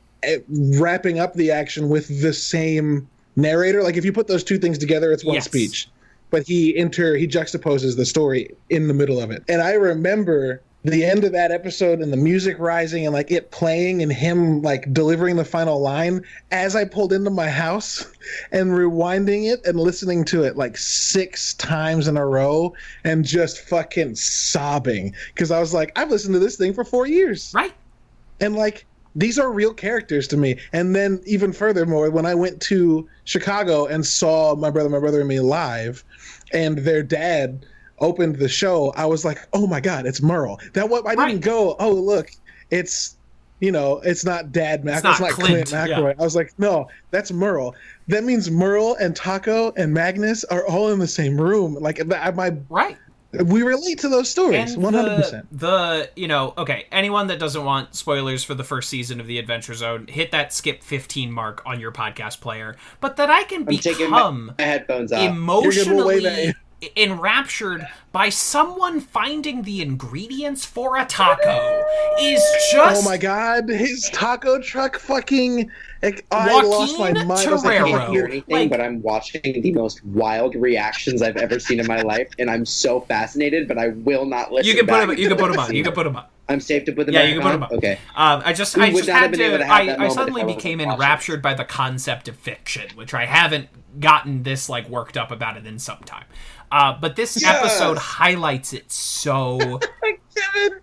wrapping up the action with the same narrator. Like if you put those two things together, it's one speech, but he juxtaposes the story in the middle of it. And I remember the end of that episode and the music rising and like it playing and him like delivering the final line as I pulled into my house and rewinding it and listening to it like 6 times in a row and just fucking sobbing because I was like, I've listened to this thing for 4 years. Right. And like, these are real characters to me. And then even furthermore, when I went to Chicago and saw My Brother and Me live and their dad opened the show, I was like, oh my God, it's Merle. I didn't go, oh, look, it's not Dad McElroy, it's not Clint McElroy. Yeah. I was like, no, that's Merle. That means Merle and Taco and Magnus are all in the same room. Like, we relate to those stories, and 100%. Okay, anyone that doesn't want spoilers for the first season of The Adventure Zone, hit that skip 15 mark on your podcast player. But that I can become my headphones off. Emotionally enraptured by someone finding the ingredients for a taco is just... Oh my God, his taco truck fucking... I lost my mind. I can't hear anything, but I'm watching the most wild reactions I've ever seen in my life, and I'm so fascinated, but I will not listen. You can put them on. I'm safe to put them. Yeah, you can put them up. Okay. I suddenly became enraptured by the concept of fiction, which I haven't gotten this like worked up about it in some time. But this episode highlights it so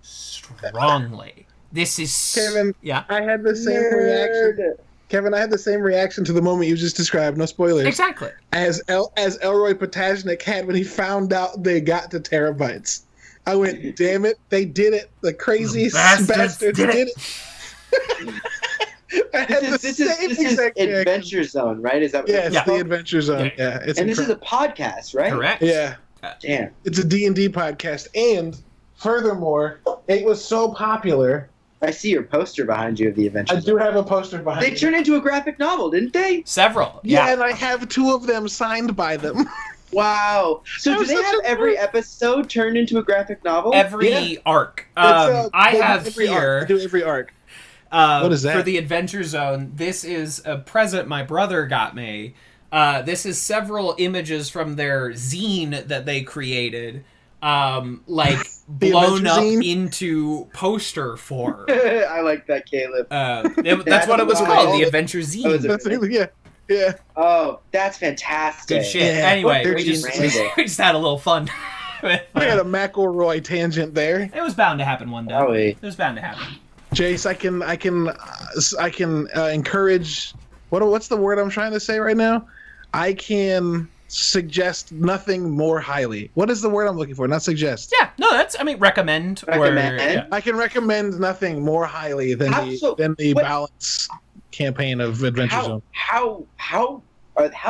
strongly. This is Kevin. Yeah. I had the same reaction. Kevin, I had the same reaction to the moment you just described. No spoilers. Exactly. As Elroy Potashnik had when he found out they got to terabytes. I went, damn it, they did it. The crazy bastards did it. This is Adventure Zone, right? Is that what it's the Adventure Zone. Yeah. This is a podcast, right? Correct. Yeah. Damn. It's a D&D podcast. And furthermore, it was so popular. I see your poster behind you of the Adventure Zone. I do have a poster behind me. They turned into a graphic novel, didn't they? Several. Yeah, and I have 2 of them signed by them. Wow. So do they have every episode turned into a graphic novel? Every arc. I have here... I do every arc. What is that? For the Adventure Zone, this is a present my brother got me. This is several images from their zine that they created, blown up into poster form. I like that, Caleb. That's what it was called, the Adventure Zine. Yeah. Oh, that's fantastic. Good shit. Yeah. Anyway, we just had a little fun. I had a McElroy tangent there. It was bound to happen one day. Probably. It was bound to happen. Jace, I can encourage. What's the word I'm trying to say right now? I can suggest nothing more highly. What is the word I'm looking for? Not suggest. Yeah, no, recommend. I can recommend nothing more highly than the Balance campaign of Adventure Zone. How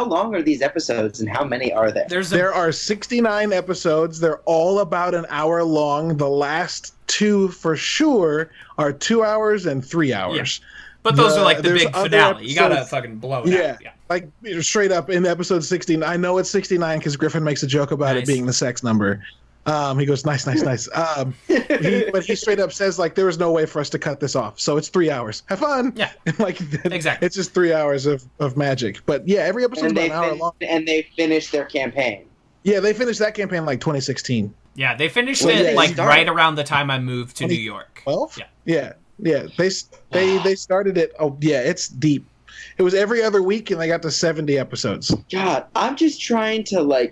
long are these episodes and how many are there? There are 69 episodes. They're all about an hour long. The last 2 for sure are 2 hours and 3 hours. Yeah. But those are like the big finale. You gotta fucking blow it out. Yeah. Like straight up in episode 16. I know it's 69 because Griffin makes a joke about it being the sex number. He goes, nice. But he straight up says, like, there was no way for us to cut this off. So it's 3 hours. Have fun. Yeah. Exactly. It's just 3 hours of magic. But yeah, every episode's about an hour long. And they finished their campaign. Yeah, they finished that campaign like 2016. Yeah, they finished it right around the time I moved to New York. 12? Yeah. They started it. Oh, yeah, it's deep. It was every other week, and they got to 70 episodes. God, I'm just trying to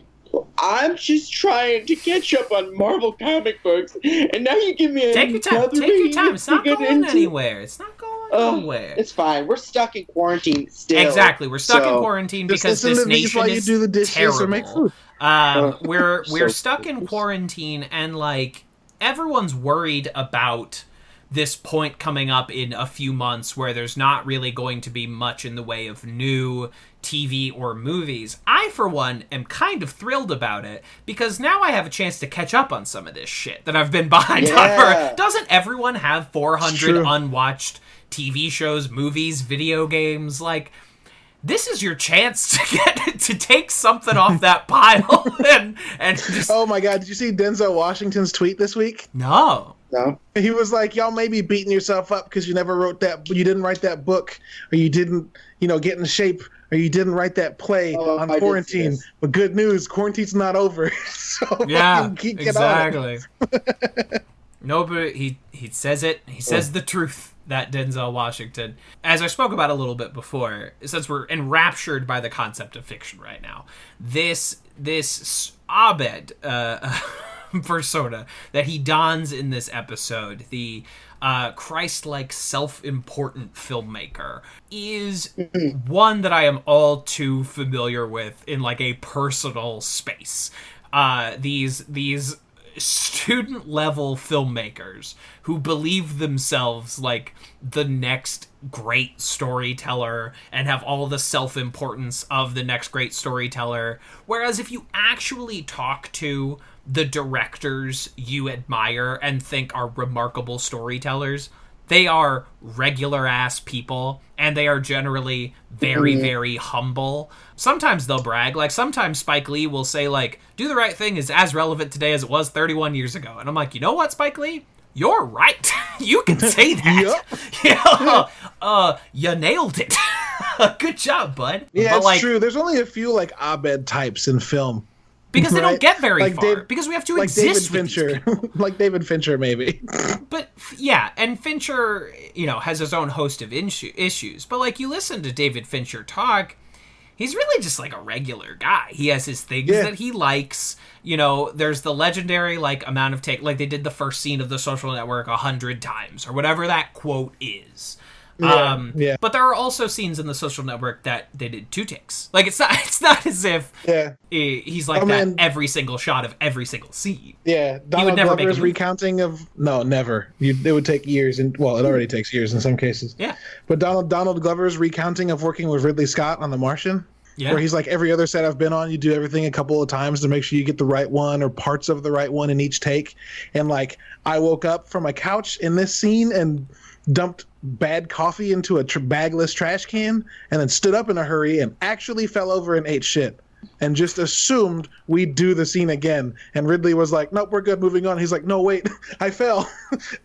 catch up on Marvel comic books, and now you give me Take your time. It's not going anywhere. It's not going nowhere. It's fine. We're stuck in quarantine still. Exactly. We're stuck in quarantine because this nation is do the dishes terrible. Or make food. We're stuck in quarantine, and like everyone's worried about this point coming up in a few months where there's not really going to be much in the way of new TV or movies. I, for one, am kind of thrilled about it because now I have a chance to catch up on some of this shit that I've been behind on. For. Doesn't everyone have 400 unwatched TV shows, movies, video games? Like, this is your chance to take something off that pile and just... Oh my God, did you see Denzel Washington's tweet this week? No. He was like, y'all may be beating yourself up because you didn't write that book, or you didn't, get in shape, or you didn't write that play on quarantine. But good news, quarantine's not over. So exactly. No, but he says it. He says the truth, that Denzel Washington. As I spoke about a little bit before, since we're enraptured by the concept of fiction right now, this Abed persona that he dons in this episode, the Christ-like self-important filmmaker, is one that I am all too familiar with in like a personal space. These student level filmmakers who believe themselves like the next great storyteller and have all the self-importance of the next great storyteller, whereas if you actually talk to the directors you admire and think are remarkable storytellers, they are regular ass people, and they are generally very, very humble. Sometimes they'll brag. Like, sometimes Spike Lee will say, like, Do the Right Thing is as relevant today as it was 31 years ago. And I'm like, you know what, Spike Lee? You're right. You can say that. You nailed it. Good job, bud. Yeah, it's true. There's only a few, like, Abed types in film. Because they don't get very far. Because we have to exist David Fincher. Like David Fincher, maybe. But, yeah, and Fincher, has his own host of issues. But, like, you listen to David Fincher talk, he's really just, like, a regular guy. He has his things that he likes. There's the legendary, like, amount of take. Like, they did the first scene of The Social Network 100 times, or whatever that quote is. But there are also scenes in The Social Network that they did 2 takes. Like, it's not as if he's like that every single shot of every single scene. Yeah, Donald Glover's recounting of... No, never. It would take years, it already takes years in some cases. Yeah. But Donald Glover's recounting of working with Ridley Scott on The Martian, where he's like, every other set I've been on, you do everything a couple of times to make sure you get the right one or parts of the right one in each take. And, like, I woke up from a couch in this scene and dumped bad coffee into a bagless trash can, and then stood up in a hurry and actually fell over and ate shit, and just assumed we'd do the scene again. And Ridley was like, nope, we're good, moving on. He's like, no, wait, I fell.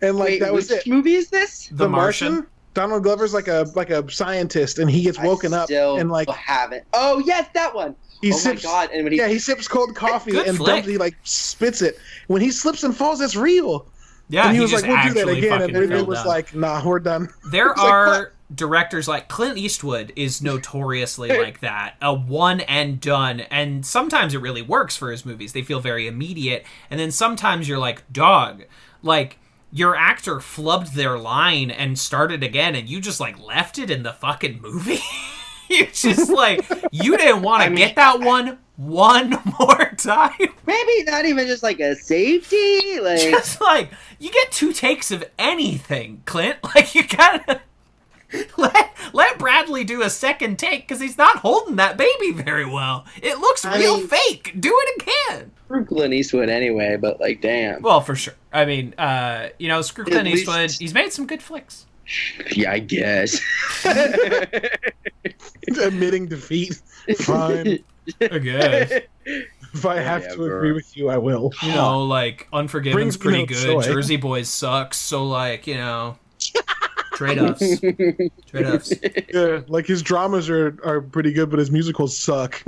And like, that was it. Which movie is this? The Martian? Donald Glover's like a scientist, and he gets woken up and like haven't. Oh yes, that one. My God! And when he sips cold coffee and he like spits it. When he slips and falls, that's real. Yeah, and he was like, we'll do that again. And then it was like, nah, we're done. There are directors like Clint Eastwood is notoriously like that. A one and done. And sometimes it really works for his movies. They feel very immediate. And then sometimes you're like, dog, like, your actor flubbed their line and started again, and you just, like, left it in the fucking movie? It's just like, you didn't want to get that one more time. Maybe not even just like a safety. Like, just like, you get 2 takes of anything, Clint. Like, you gotta let Bradley do a second take, because he's not holding that baby very well. It looks real fake. Do it again. Screw Clint Eastwood anyway, but like, damn. Well, for sure. I mean, screw Clint Eastwood. He's made some good flicks. Yeah, I guess. Admitting defeat. Fine. I guess. If I have to agree with you, I will. Like, Unforgiven's pretty good. Joy. Jersey Boys sucks. So, like, Trade-offs. Trade-offs. Yeah, like his dramas are pretty good, but his musicals suck.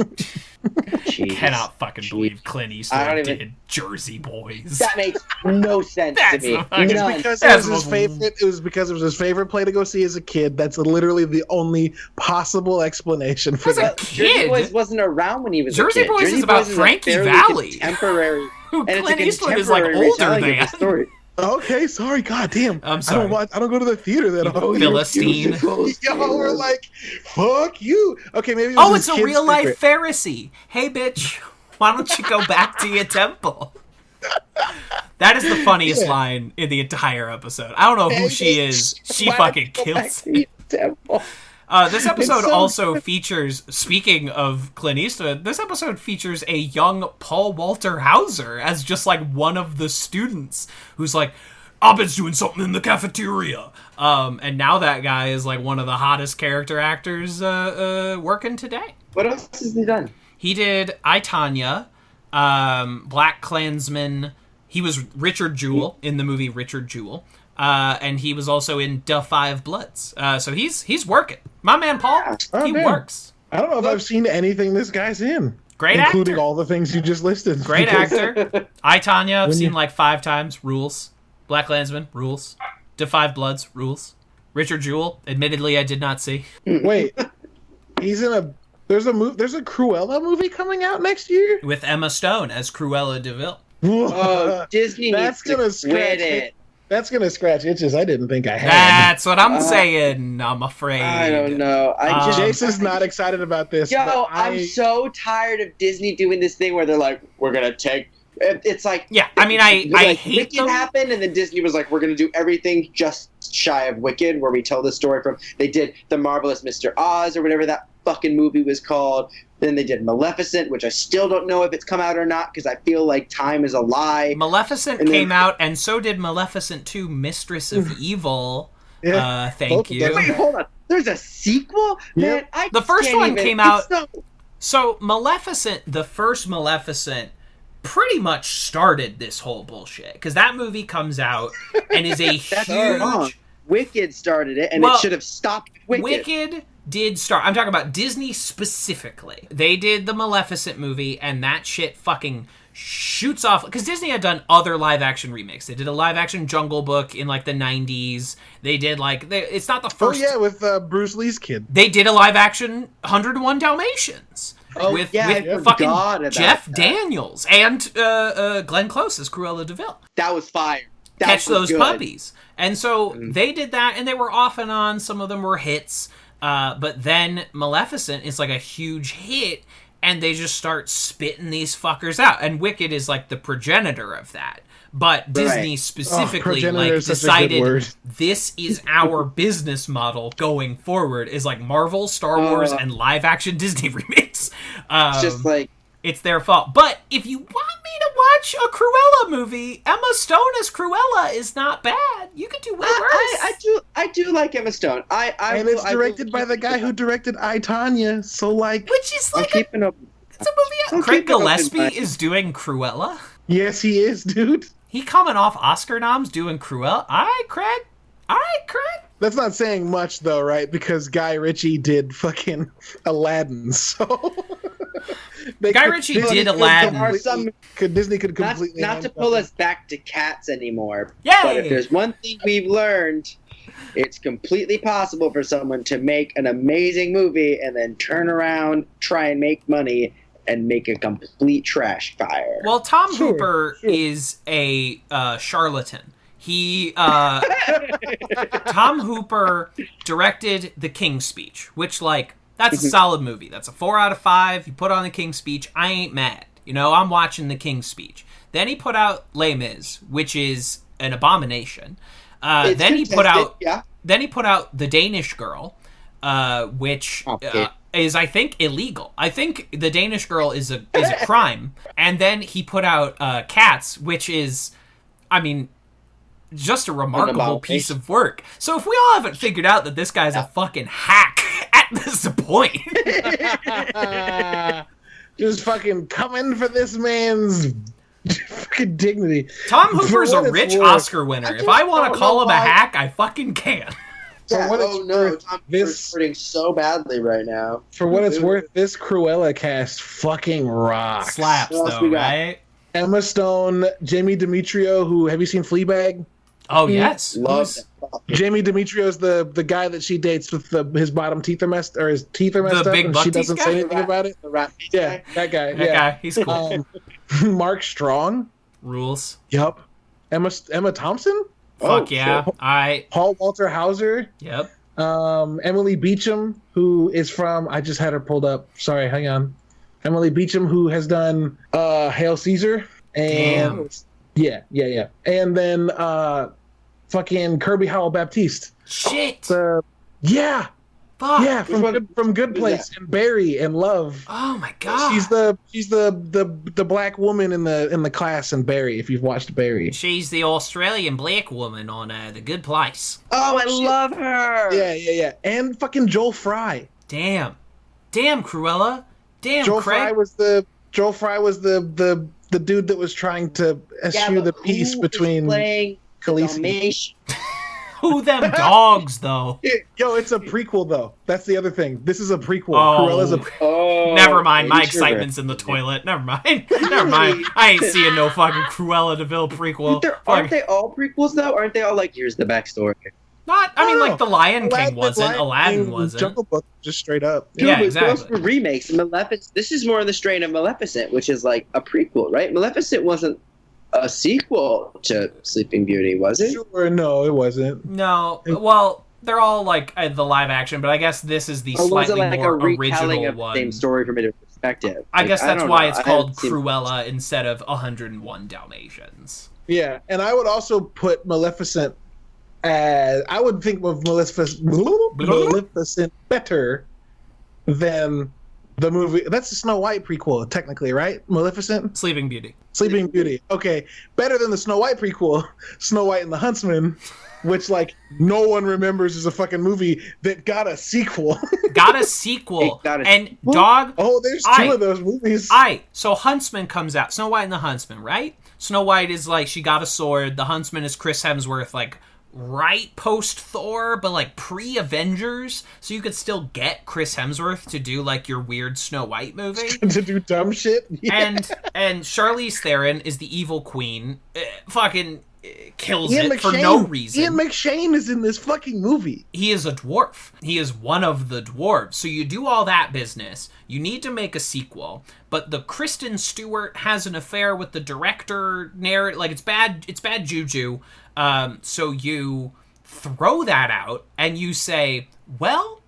Jeez. Cannot fucking believe Clint Eastwood even- did Jersey Boys. That makes no sense to That's me. the fucking- None. Because That's it was his favorite. It was because it was his favorite play to go see as a kid. That's literally the only possible explanation for As a that. Jersey kid? Boys wasn't around when he was Jersey a kid. Boys Jersey is about Boys Frankie a fairly Valli. Contemporary. Who And it's a Clint Eastwood is like contemporary older retelling of than. the story. Okay, sorry. God damn. I'm sorry. I don't go to the theater that often. Philistine. Y'all were like, "Fuck you." Okay, maybe. It was Oh, his it's a kid's real life favorite. Pharisee. Hey, bitch, why don't you go back to your temple? That is the funniest Yeah. line in the entire episode. I don't know who she is. She Why fucking don't you go back kills to it. your temple? This episode so also features, speaking of Clint Eastwood, this episode features a young Paul Walter Hauser as just like one of the students who's like, Abed's doing something in the cafeteria. And now that guy is like one of the hottest character actors working today. What else has he done? He did I, Tonya, Black Klansman. He was Richard Jewell in the movie Richard Jewell. And he was also in Da Five Bloods. So he's working. My man Paul, Oh, he man. works. I don't know if I've seen anything this guy's in, Great including actor. all the things you just listed. Great actor. I, Tonya, I've When seen you- like 5 times. Rules. Black Klansman, rules. Da Five Bloods, rules. Richard Jewell, admittedly, I did not see. Wait, he's in a. There's a Cruella movie coming out next year. With Emma Stone as Cruella DeVille. Oh, Disney That's needs gonna to scratch quit it. That's gonna scratch itches I didn't think I had. That's what I'm saying, I'm afraid. I don't know. Jason's not excited about this. Yo, but I'm so tired of Disney doing this thing where they're like, we're gonna take. It's like, Yeah, I mean, I like hate Wicked them. happened, and then Disney was like, we're gonna do everything just shy of Wicked, where we tell the story from. They did The Marvelous Mr. Oz or whatever that fucking movie was called. Then they did Maleficent, which I still don't know if it's come out or not because I feel like time is a lie. Maleficent And then- came out, and so did Maleficent 2, Mistress of Evil. Yeah, Thank both of you. them. Wait, hold on. There's a sequel? Man, I The first can't one even- came out- it's so- So Maleficent, the first Maleficent, pretty much started this whole bullshit because that movie comes out and is a That's wrong. huge. Wicked started it, and Well, it should have stopped Wicked. Wicked did start. I'm talking about Disney specifically. They did the Maleficent movie, and that shit fucking shoots off because Disney had done other live action remakes. They did a live action Jungle Book in like the 90s. They did it's not the Oh first. yeah, with Bruce Lee's kid. They did a live action 101 Dalmatians. Oh, with yeah, I fucking forgot about Jeff that. Daniels and Glenn Close as Cruella DeVille. That was fire. That Catch was those good. puppies. And so they did that, and they were off and on. Some of them were hits. But then Maleficent is like a huge hit, and they just start spitting these fuckers out. And Wicked is like the progenitor of that. But Disney specifically progenitor like is such a good word. decided this is our business model going forward is like Marvel, Star Wars, and live action Disney remakes. It's just like, It's their fault. But if you want me to watch a Cruella movie, Emma Stone as Cruella is not bad. You could do way worse. I do like Emma Stone. And it's directed by the guy who directed I, Tonya. So like, Which is I'm like keeping up. it's a movie. I'm Craig keeping up in Gillespie mind. is doing Cruella. yes, he is, dude. He coming off Oscar noms doing Cruella. All right, Craig. That's not saying much though, right? Because Guy Ritchie did fucking Aladdin, so Guy Ritchie did Aladdin. There are some, Disney could not, completely not to hand pull fucking- us back to Cats anymore. Yay! But if there's one thing we've learned, it's completely possible for someone to make an amazing movie and then turn around, try and make money, and make a complete trash fire. Well, Tom Sure, Hooper sure. is a charlatan. He Tom Hooper directed The King's Speech, which like that's a solid movie. That's a 4 out of 5. You put on The King's Speech, I ain't mad. You know, I'm watching The King's Speech. Then he put out Les Mis, which is an abomination. It's Then he put contested, out yeah. Then he put out The Danish Girl, which Okay. is, I think, illegal. I think The Danish Girl is a crime. And then he put out Cats, which is, I mean, just a remarkable abomination. piece of work. So if we all haven't figured out that this guy's a fucking hack at this point, just fucking coming for this man's fucking dignity. Tom For Hooper's what a it's rich worth. Oscar winner. If I want don't to call know him a why- hack, I fucking can. Yeah, what it's oh no, worth, Tom this- hurting so badly right now. For what it's worth, this Cruella cast fucking rocks. Slaps, What else though, we got? right? Emma Stone, Jamie Demetrio, who, have you seen Fleabag? Oh, yes. Love Who's- that. Jamie Demetrio's the guy that she dates with his bottom teeth are messed, or his teeth are messed The up, big and buck she teeth doesn't guy? say anything about it. The rat face Yeah, guy? that guy. That Yeah. guy, he's cool. Mark Strong. Rules. Yup. Emma Thompson. Fuck yeah. shit. Paul Walter Hauser. Yep. Emily Beecham, who is from, I just had her pulled up. Sorry, hang on. Emily Beecham, who has done Hail Caesar. And Damn. yeah. And then fucking Kirby Howell Baptiste. Shit. Yeah. Fuck. Yeah, Which from Good Who's Place and Barry and Love. Oh, my God. She's the black woman in the class in Barry. If you've watched Barry, She's the Australian black woman on The Good Place. Oh, I love her. yeah, and fucking Joel Fry. Damn, Cruella. Damn, Joel Craig. Fry was the dude that was trying to eschew the peace between playing Khaleesi. Dalmatian? Who them dogs, though? Yo, it's a prequel though. That's the other thing. This is a prequel. Oh. Cruella's a Oh, Never mind, my are you sure? excitement's in the toilet. Never mind. I ain't seeing no fucking Cruella de Vil prequel. Aren't they all prequels though? Aren't they all like, here's the backstory? Not, I mean, No. like, The Lion King wasn't, Lion Aladdin King, wasn't. Jungle Book, just straight up. Yeah, but exactly. Those were remakes. And Maleficent. This is more in the strain of Maleficent, which is like a prequel, right? Maleficent wasn't a sequel to Sleeping Beauty, was it? Sure, no, it wasn't. No, well, they're all, like, the live action, but I guess this is the Or was it slightly like a more retelling original of the one. same story from a different perspective? I guess that's why it's I called haven't seen- Cruella instead of 101 Dalmatians. Yeah, and I would also put Maleficent as, I would think of Maleficent better than the movie. That's the Snow White prequel, technically, right? Maleficent? Sleeping Beauty. Sleeping Beauty. Okay, better than the Snow White prequel, Snow White and the Huntsman, which, like, no one remembers is a fucking movie that got a sequel. Got a sequel. It got a and sequel? dog. Oh, there's two of those movies. So Huntsman comes out. Snow White and the Huntsman, right? Snow White is like, she got a sword. The Huntsman is Chris Hemsworth, like, right post Thor, but like pre-Avengers, so you could still get Chris Hemsworth to do like your weird Snow White movie. To do dumb shit. Yeah. And Charlize Theron is the evil queen. Fucking kills Ian it for McShane- no reason. Ian McShane is in this fucking movie. He is a dwarf. He is one of the dwarves. So you do all that business. You need to make a sequel, but the Kristen Stewart has an affair with the director. Like, it's bad. It's bad juju. So you throw that out and you say, well,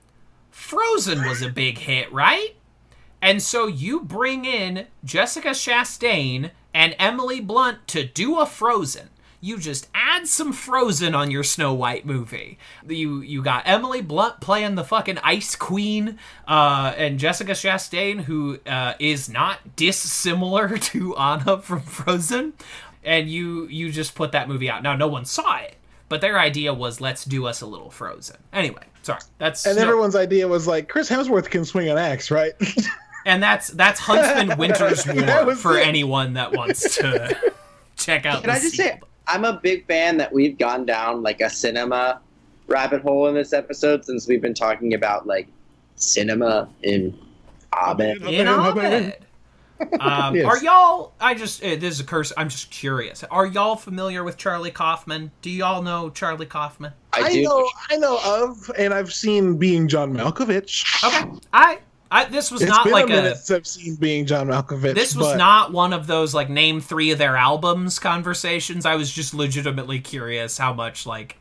Frozen was a big hit, right? And so you bring in Jessica Chastain and Emily Blunt to do a Frozen. You just add some Frozen on your Snow White movie. You got Emily Blunt playing the fucking Ice Queen, and Jessica Chastain, who is not dissimilar to Anna from Frozen. And you just put that movie out. Now, no one saw it, but their idea was, let's do us a little Frozen. Anyway, sorry. Everyone's idea was like, Chris Hemsworth can swing an axe, right? And that's Huntsman Winter's That War was for it. anyone that wants to check out. Can I just say, I'm a big fan that we've gone down like a cinema rabbit hole in this episode, since we've been talking about like cinema in Abed. in Abed. Yes. Are y'all? This is a curse. I'm just curious. Are y'all familiar with Charlie Kaufman? Do y'all know Charlie Kaufman? I do. I know of, and I've seen Being John Malkovich. Okay. This was It's not been like a minute since I've seen Being John Malkovich. This was but not one of those like name 3 of their albums conversations. I was just legitimately curious how much like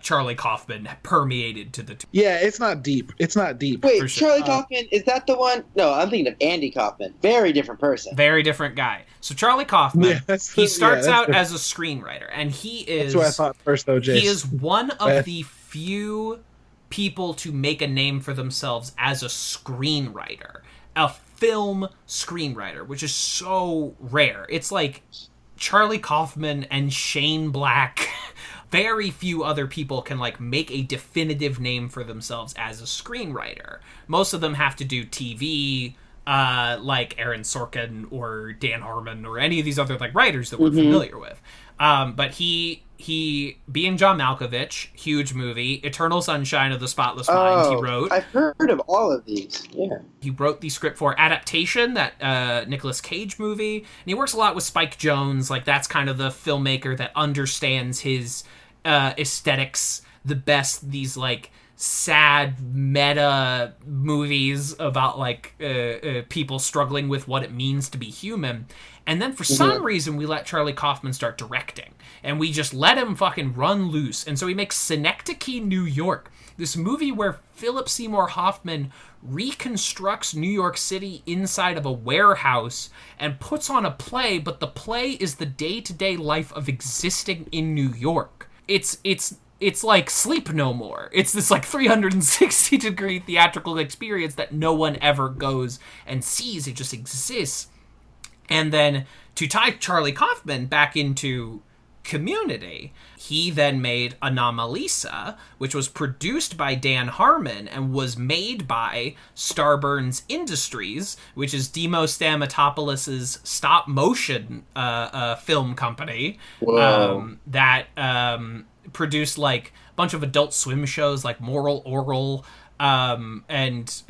Charlie Kaufman permeated to the two. Yeah, it's not deep. It's not deep. Wait, for sure. Charlie Kaufman, is that the one? No, I'm thinking of Andy Kaufman. Very different person. Very different guy. So Charlie Kaufman, Yeah, he starts that's out the- as a screenwriter, and he is. That's what I thought first, though, Jace. He is one of the few people to make a name for themselves as a screenwriter, a film screenwriter, which is so rare. It's like Charlie Kaufman and Shane Black. Very few other people can like make a definitive name for themselves as a screenwriter. Most of them have to do TV, like Aaron Sorkin or Dan Harmon or any of these other like writers that we're familiar with. But he being John Malkovich, huge movie. Eternal Sunshine of the Spotless Mind, he wrote. I've heard of all of these. Yeah. He wrote the script for Adaptation, that Nicolas Cage movie. And he works a lot with Spike Jonze. Like, that's kind of the filmmaker that understands his aesthetics the best. These, like, sad meta movies about, like, people struggling with what it means to be human. And then for some reason, we let Charlie Kaufman start directing. And we just let him fucking run loose. And so he makes Synecdoche, New York. This movie where Philip Seymour Hoffman reconstructs New York City inside of a warehouse and puts on a play, but the play is the day-to-day life of existing in New York. It's like Sleep No More. It's this like 360-degree theatrical experience that no one ever goes and sees. It just exists. And then to tie Charlie Kaufman back into Community, he then made Anomalisa, which was produced by Dan Harmon and was made by Starburns Industries, which is Demos Stamatopoulos' stop-motion film company that produced like a bunch of Adult Swim shows like Moral Oral, and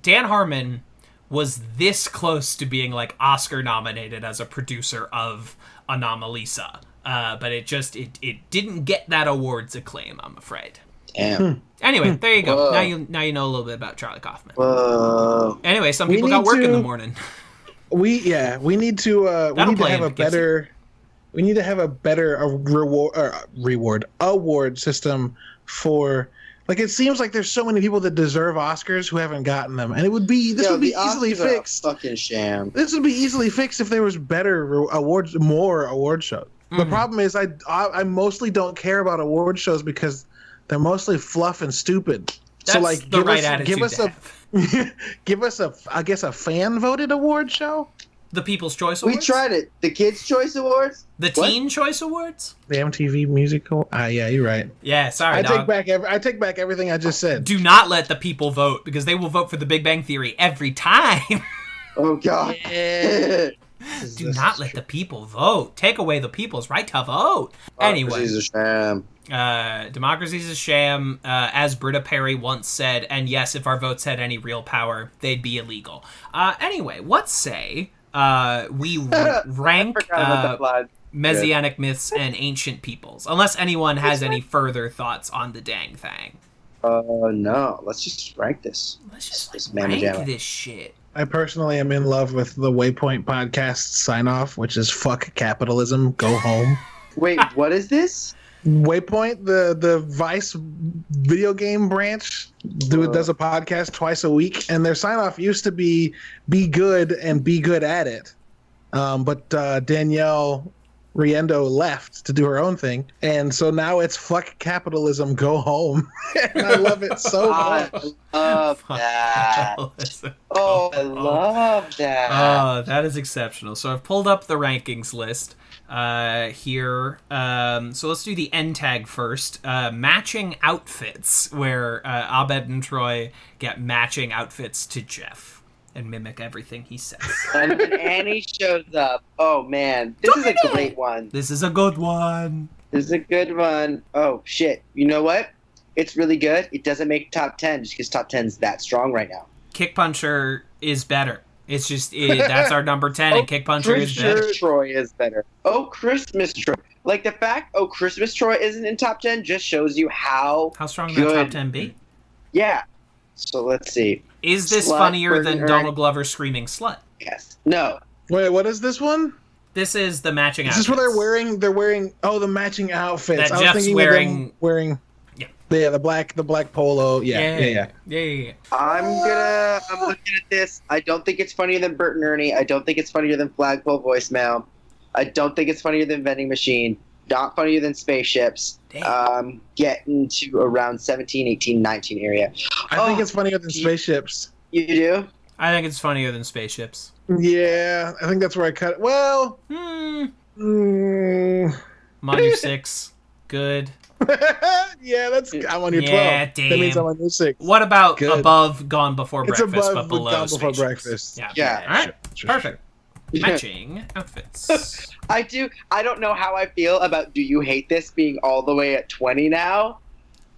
Dan Harmon was this close to being like Oscar nominated as a producer of Anomalisa. But it didn't get that awards acclaim, I'm afraid. Damn. Anyway, there you go. Whoa. Now you know a little bit about Charlie Kaufman. Whoa. Anyway, some people got work in the morning. We need to have a better award system for, like, it seems like there's so many people that deserve Oscars who haven't gotten them, and this would be easily fixed. Fucking sham. This would be easily fixed if there was more award shows. The problem is I mostly don't care about award shows because they're mostly fluff and stupid. That's so like the right attitude to have. give us a fan voted award show. The People's Choice Awards? We tried it. The Kids' Choice Awards? The Teen Choice Awards? The MTV Musical? Yeah, you're right. Yeah, sorry, I dog. take back everything I just said. Do not let the people vote, because they will vote for The Big Bang Theory every time. Oh, God. Do not let the people vote. Take away the people's right to vote. Anyway. Democracy's a sham. Democracy's a sham. As Britta Perry once said, and yes, if our votes had any real power, they'd be illegal. Anyway, what say we rank Messianic myths and ancient peoples, unless anyone has any further thoughts on the dang thing. No. Let's just rank this. Let's just rank this shit. I personally am in love with the Waypoint podcast sign-off, which is "Fuck capitalism, go home." Wait, what is this? Waypoint, the Vice video game branch, does a podcast twice a week, and their sign-off used to be good and be good at it. But Danielle Riendo left to do her own thing, and so now it's "Fuck capitalism, go home." And I love it so much. I love that. Oh, I love that. Oh, that is exceptional. So I've pulled up the rankings list here. So let's do the end tag first. Matching outfits, where Abed and Troy get matching outfits to Jeff and mimic everything he says. And when Annie shows up, oh man, this is a great one. This is a good one. This is a good one. Oh shit, you know what? It's really good. It doesn't make top 10 just because top 10's that strong right now. Kick Puncher is better. It's just that's our number 10, and Kick Puncher is better. Christmas Troy is better. Oh, Christmas Troy. Like the fact, Christmas Troy isn't in top 10 just shows you how strong good. that top 10 be. Yeah. So let's see. Is this funnier than Donald Glover screaming slut? Yes. No. Wait, what is this one? This is the matching outfits. Is this what they're wearing? They're wearing the matching outfits. That Jeff's wearing. Yeah, the black polo. Yeah. I'm looking at this. I don't think it's funnier than Bert and Ernie. I don't think it's funnier than Flagpole Voicemail. I don't think it's funnier than Vending Machine. Not funnier than Spaceships. Getting to around 17, 18, 19 area. I think it's funnier than Spaceships. You do? I think it's funnier than Spaceships. Yeah, I think that's where I cut it. Well, Monu 6. Good. Yeah, I'm on your 12. Yeah, damn. That means I'm on your 6. What about Good. above Gone Before It's Breakfast, above but below Gone Before Spacious? Breakfast. Yeah. All right. Sure. Perfect. Matching outfits. I don't know how I feel about Do You Hate This being all the way at 20 now,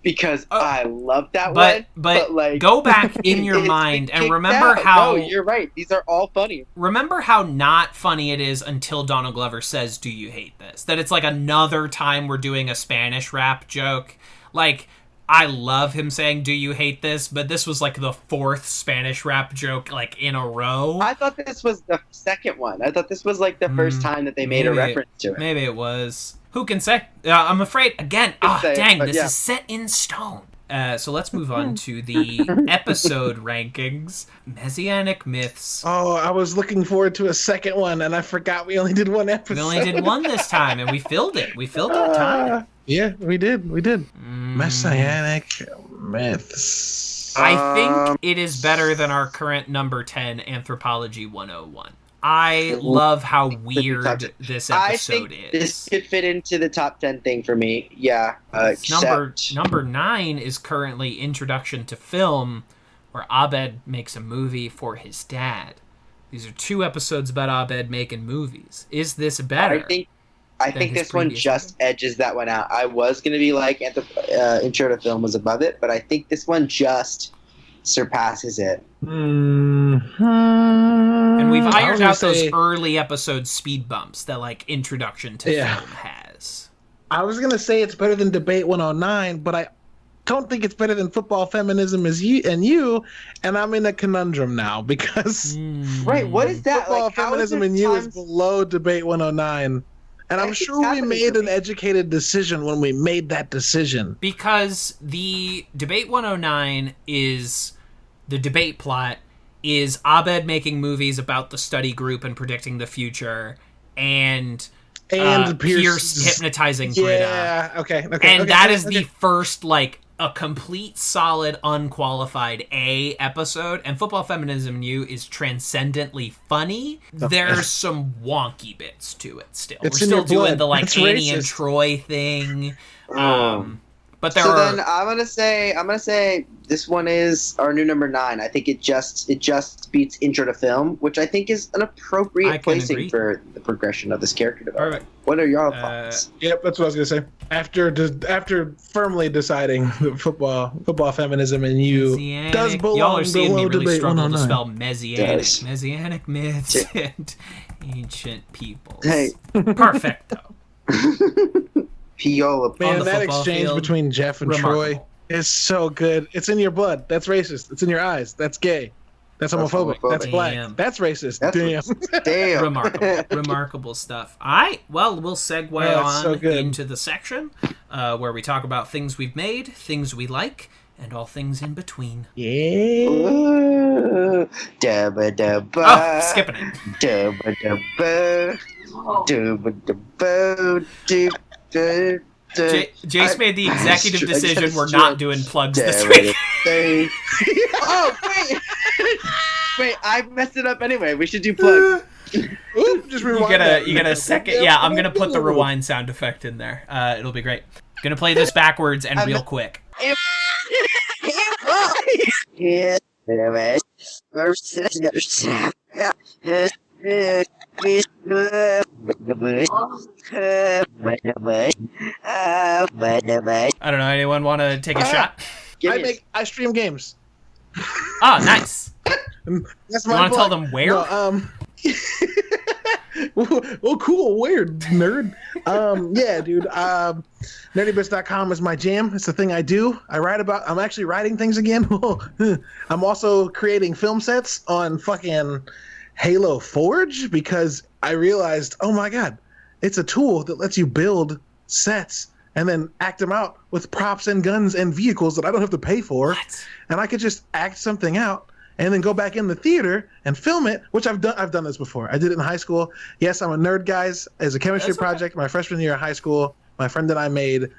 because I love that one. But like, go back in your it's mind been and kicked remember out. how... No, you're right. These are all funny. Remember how not funny it is until Donald Glover says, "Do you hate this?" That it's like another time we're doing a Spanish rap joke. Like, I love him saying, "Do you hate this?" But this was like the 4th Spanish rap joke, like, in a row. I thought this was the second one. I thought this was like the first time that they made a reference to it. Maybe it was. Who can say? I'm afraid, again, this is set in stone. So let's move on to the episode rankings. Messianic myths. Oh, I was looking forward to a second one, and I forgot we only did one episode. We only did one this time, and we filled it. We filled that time. Yeah, we did. Messianic myths. I think it is better than our current number 10, Anthropology 101. I love how weird this episode is. This could fit into the top 10 thing for me. Yeah. Number 9 is currently Introduction to Film, where Abed makes a movie for his dad. These are 2 episodes about Abed making movies. Is this better? I think this one just edges that one out. I was going to be like Intro to Film was above it, but I think this one just surpasses it. Mm-hmm. And we've ironed out those early episode speed bumps that, like, Introduction to Film has. I was going to say it's better than Debate 109, but I don't think it's better than Football Feminism and I'm in a conundrum now because... Right, what is that? Football Feminism and You is below Debate 109. And I'm sure we made an educated decision when we made that decision. Because the Debate 109 is... The debate plot is Abed making movies about the study group and predicting the future, and Pierce hypnotizing Britta. Yeah, okay. And that is the first, like, a complete, solid, unqualified A episode, and Football Feminism and You is transcendently funny. There's some wonky bits to it still. We're still doing the, like, Annie and Troy thing. But then I'm gonna say this one is our new number 9. I think it just beats Intro to Film, which I think is an appropriate placing for the progression of this character development. Perfect. What are your thoughts? Yep, that's what I was gonna say. After firmly deciding that football feminism and You does belong y'all are seeing me really Debate struggle 109. to spell Messianic myths and ancient peoples. Hey, Perfecto. Piola. Man, that exchange field, between Jeff and Troy is so good. It's in your blood. That's racist. It's in your eyes. That's gay. That's homophobic. That's black. Damn. That's racist. Damn. Remarkable stuff. All right. Well, we'll segue into the section where we talk about things we've made, things we like, and all things in between. Yeah. Oh, skipping it. Jace made the executive decision we're not doing plugs this week. Oh, wait! Wait, I messed it up anyway. We should do plugs. Oop, just rewind. You get a second. Yeah, I'm gonna put the rewind sound effect in there. It'll be great. Gonna play this backwards and real quick. I don't know. Anyone want to take a shot? I stream games. Oh, nice. That's you want to tell them where? No, well, cool, weird, nerd. Yeah, dude. Nerdybits.com is my jam. It's the thing I do. I'm actually writing things again. I'm also creating film sets on fucking Halo Forge because I realized, oh my god, it's a tool that lets you build sets and then act them out with props and guns and vehicles that I don't have to pay for. What? And I could just act something out and then go back in the theater and film it, which I've done this before. I did it in high school. Yes, I'm a nerd, guys. As a chemistry project, my freshman year of high school, my friend and I made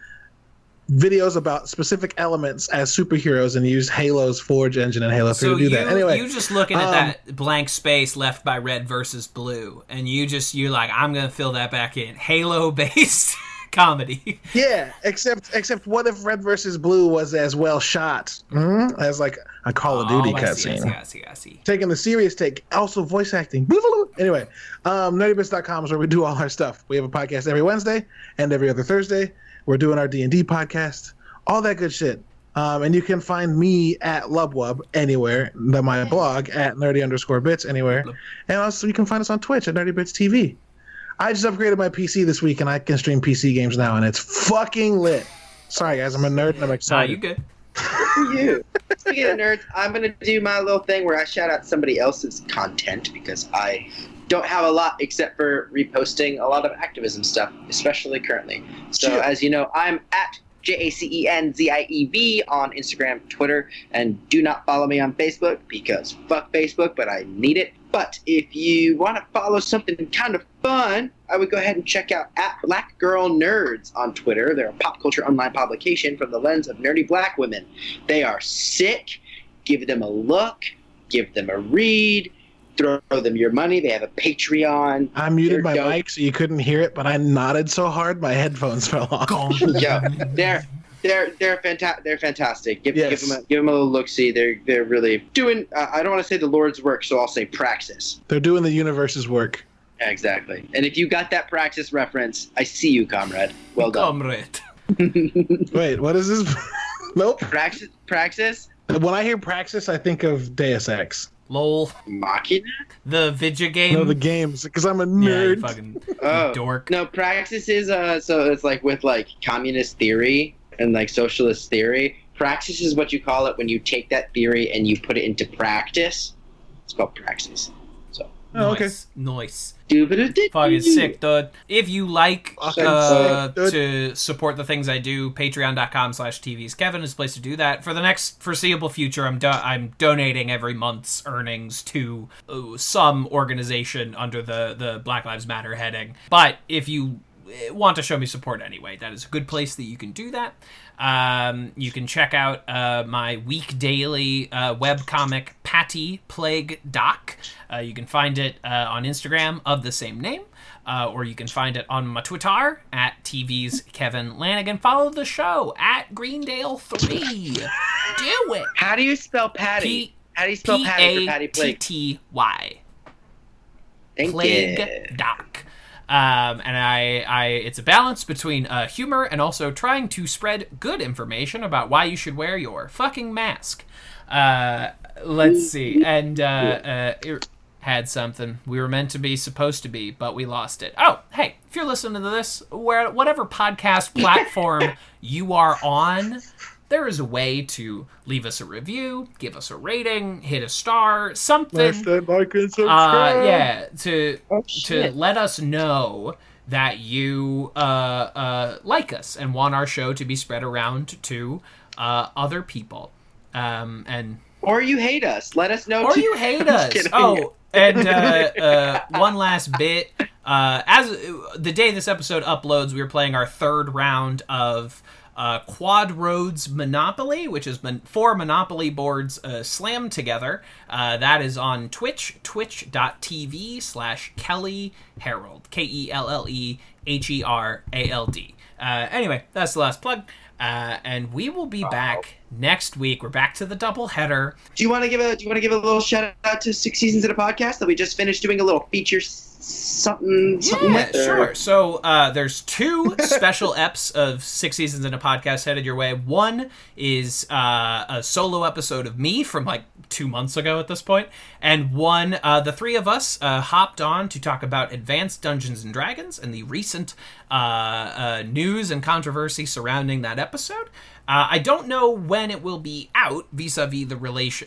videos about specific elements as superheroes and used Halo's Forge engine and Halo 3 to do that. Anyway, you just looking at that blank space left by red versus blue, and you're like, I'm going to fill that back in. Halo-based comedy. Yeah, except what if Red versus Blue was as well shot as like a Call of Duty cutscene? I see. Taking the serious take, also voice acting. Anyway, nerdybits.com is where we do all our stuff. We have a podcast every Wednesday and every other Thursday. We're doing our D&D podcast, all that good shit. And you can find me at Lubwub anywhere, my blog at nerdy_bits anywhere. And also you can find us on Twitch at nerdybits TV. I just upgraded my PC this week and I can stream PC games now and it's fucking lit. Sorry guys, I'm a nerd and I'm excited. You good? For you. Speaking of nerds, I'm going to do my little thing where I shout out somebody else's content because I don't have a lot except for reposting a lot of activism stuff, especially currently. So as you know, I'm at JACENZIEV on Instagram, Twitter, and do not follow me on Facebook because fuck Facebook, but I need it. But if you want to follow something kind of fun, I would go ahead and check out at Black Girl Nerds on Twitter. They're a pop culture online publication from the lens of nerdy black women. They are sick. Give them a look. Give them a read. Throw them your money. They have a Patreon. I muted my mic so you couldn't hear it, but I nodded so hard my headphones fell off. Yo, they're fantastic. Give them a little look. See, they're really doing. I don't want to say the Lord's work, so I'll say praxis. They're doing the universe's work. Yeah, exactly. And if you got that praxis reference, I see you, comrade. Well done. Comrade. Wait, what is this? Nope. Praxis. When I hear praxis, I think of Deus Ex. Lol. Machina? The video game? No, the games, because I'm a nerd. Yeah, you fucking dork. No, praxis is, so it's like with, like, communist theory and, like, socialist theory. Praxis is what you call it when you take that theory and you put it into practice. It's called praxis. So. Oh, okay. Nice. Fucking sick, dude. If you like to support the things I do, patreon.com/TVsKevin is the place to do that. For the next foreseeable future, I'm donating every month's earnings to some organization under the Black Lives Matter heading. But if you want to show me support anyway, that is a good place that you can do that. You can check out my week daily webcomic Patty Plague Doc. You can find it on Instagram of the same name, or you can find it on my Twitter at TV's Kevin Lanigan. Follow the show at Greendale3. Do it. How do you spell Patty? How do you spell Patty for Patty Plague? Patty. Thank Plague you. Doc. And it's a balance between humor and also trying to spread good information about why you should wear your fucking mask. Let's see. And it had something we were supposed to be, but we lost it. Oh, hey, if you're listening to this, whatever podcast platform you are on, there is a way to leave us a review, give us a rating, hit a star, something. Like and subscribe. To let us know that you like us and want our show to be spread around to other people. Or you hate us. Let us know. Or you hate us. Oh, and one last bit. As the day this episode uploads, we are playing our third round of Quad Roads Monopoly, which is 4 Monopoly boards slammed together. That is on Twitch, twitch.tv/Kelly Herald, KELLEHERALD. Anyway, that's the last plug. And we will be back next week. We're back to the double header. Do you want to give a little shout out to 6 Seasons in a Podcast that we just finished doing a little feature something with? Sure. So there's 2 special eps of 6 Seasons in a Podcast headed your way. One is a solo episode of me from like 2 months ago at this point, and one the 3 of us hopped on to talk about Advanced Dungeons and Dragons and the recent news and controversy surrounding that episode. I don't know when it will be out vis-a-vis the release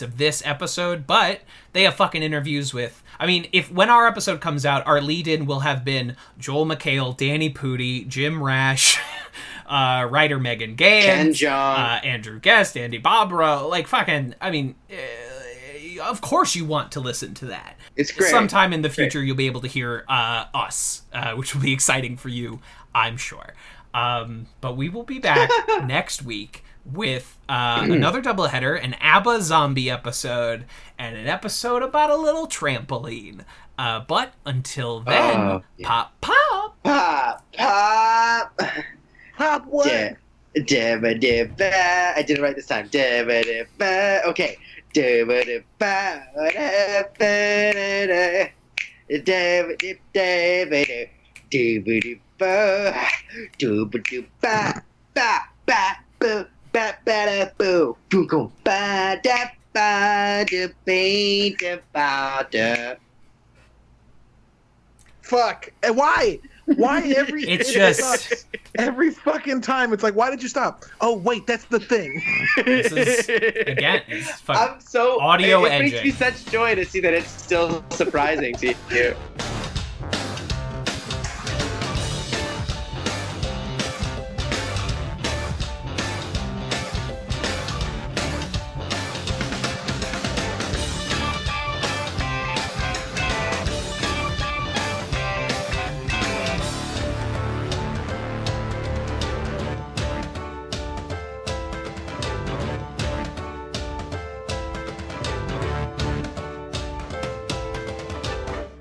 of this episode, but they have fucking interviews with... I mean, when our episode comes out, our lead-in will have been Joel McHale, Danny Pudi, Jim Rash, writer Megan Gans, Ken John, Andrew Guest, Andy Bobro. Like, fucking... I mean... of course you want to listen to that. It's great. Sometime in the future, you'll be able to hear us, which will be exciting for you, I'm sure. But we will be back next week with another doubleheader, an ABBA zombie episode, and an episode about a little trampoline. But until then, pop, pop. Pop, pop. Pop what? I did it right this time. Okay. Fuck. And why? Why every? It's just every fucking time. It's like, why did you stop? Oh wait, that's the thing. this is again. It's fucking I'm so audio it engine. makes me such joy to see that it's still surprising to you.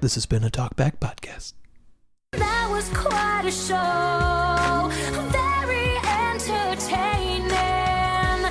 This has been a Talkback Podcast. That was quite a show.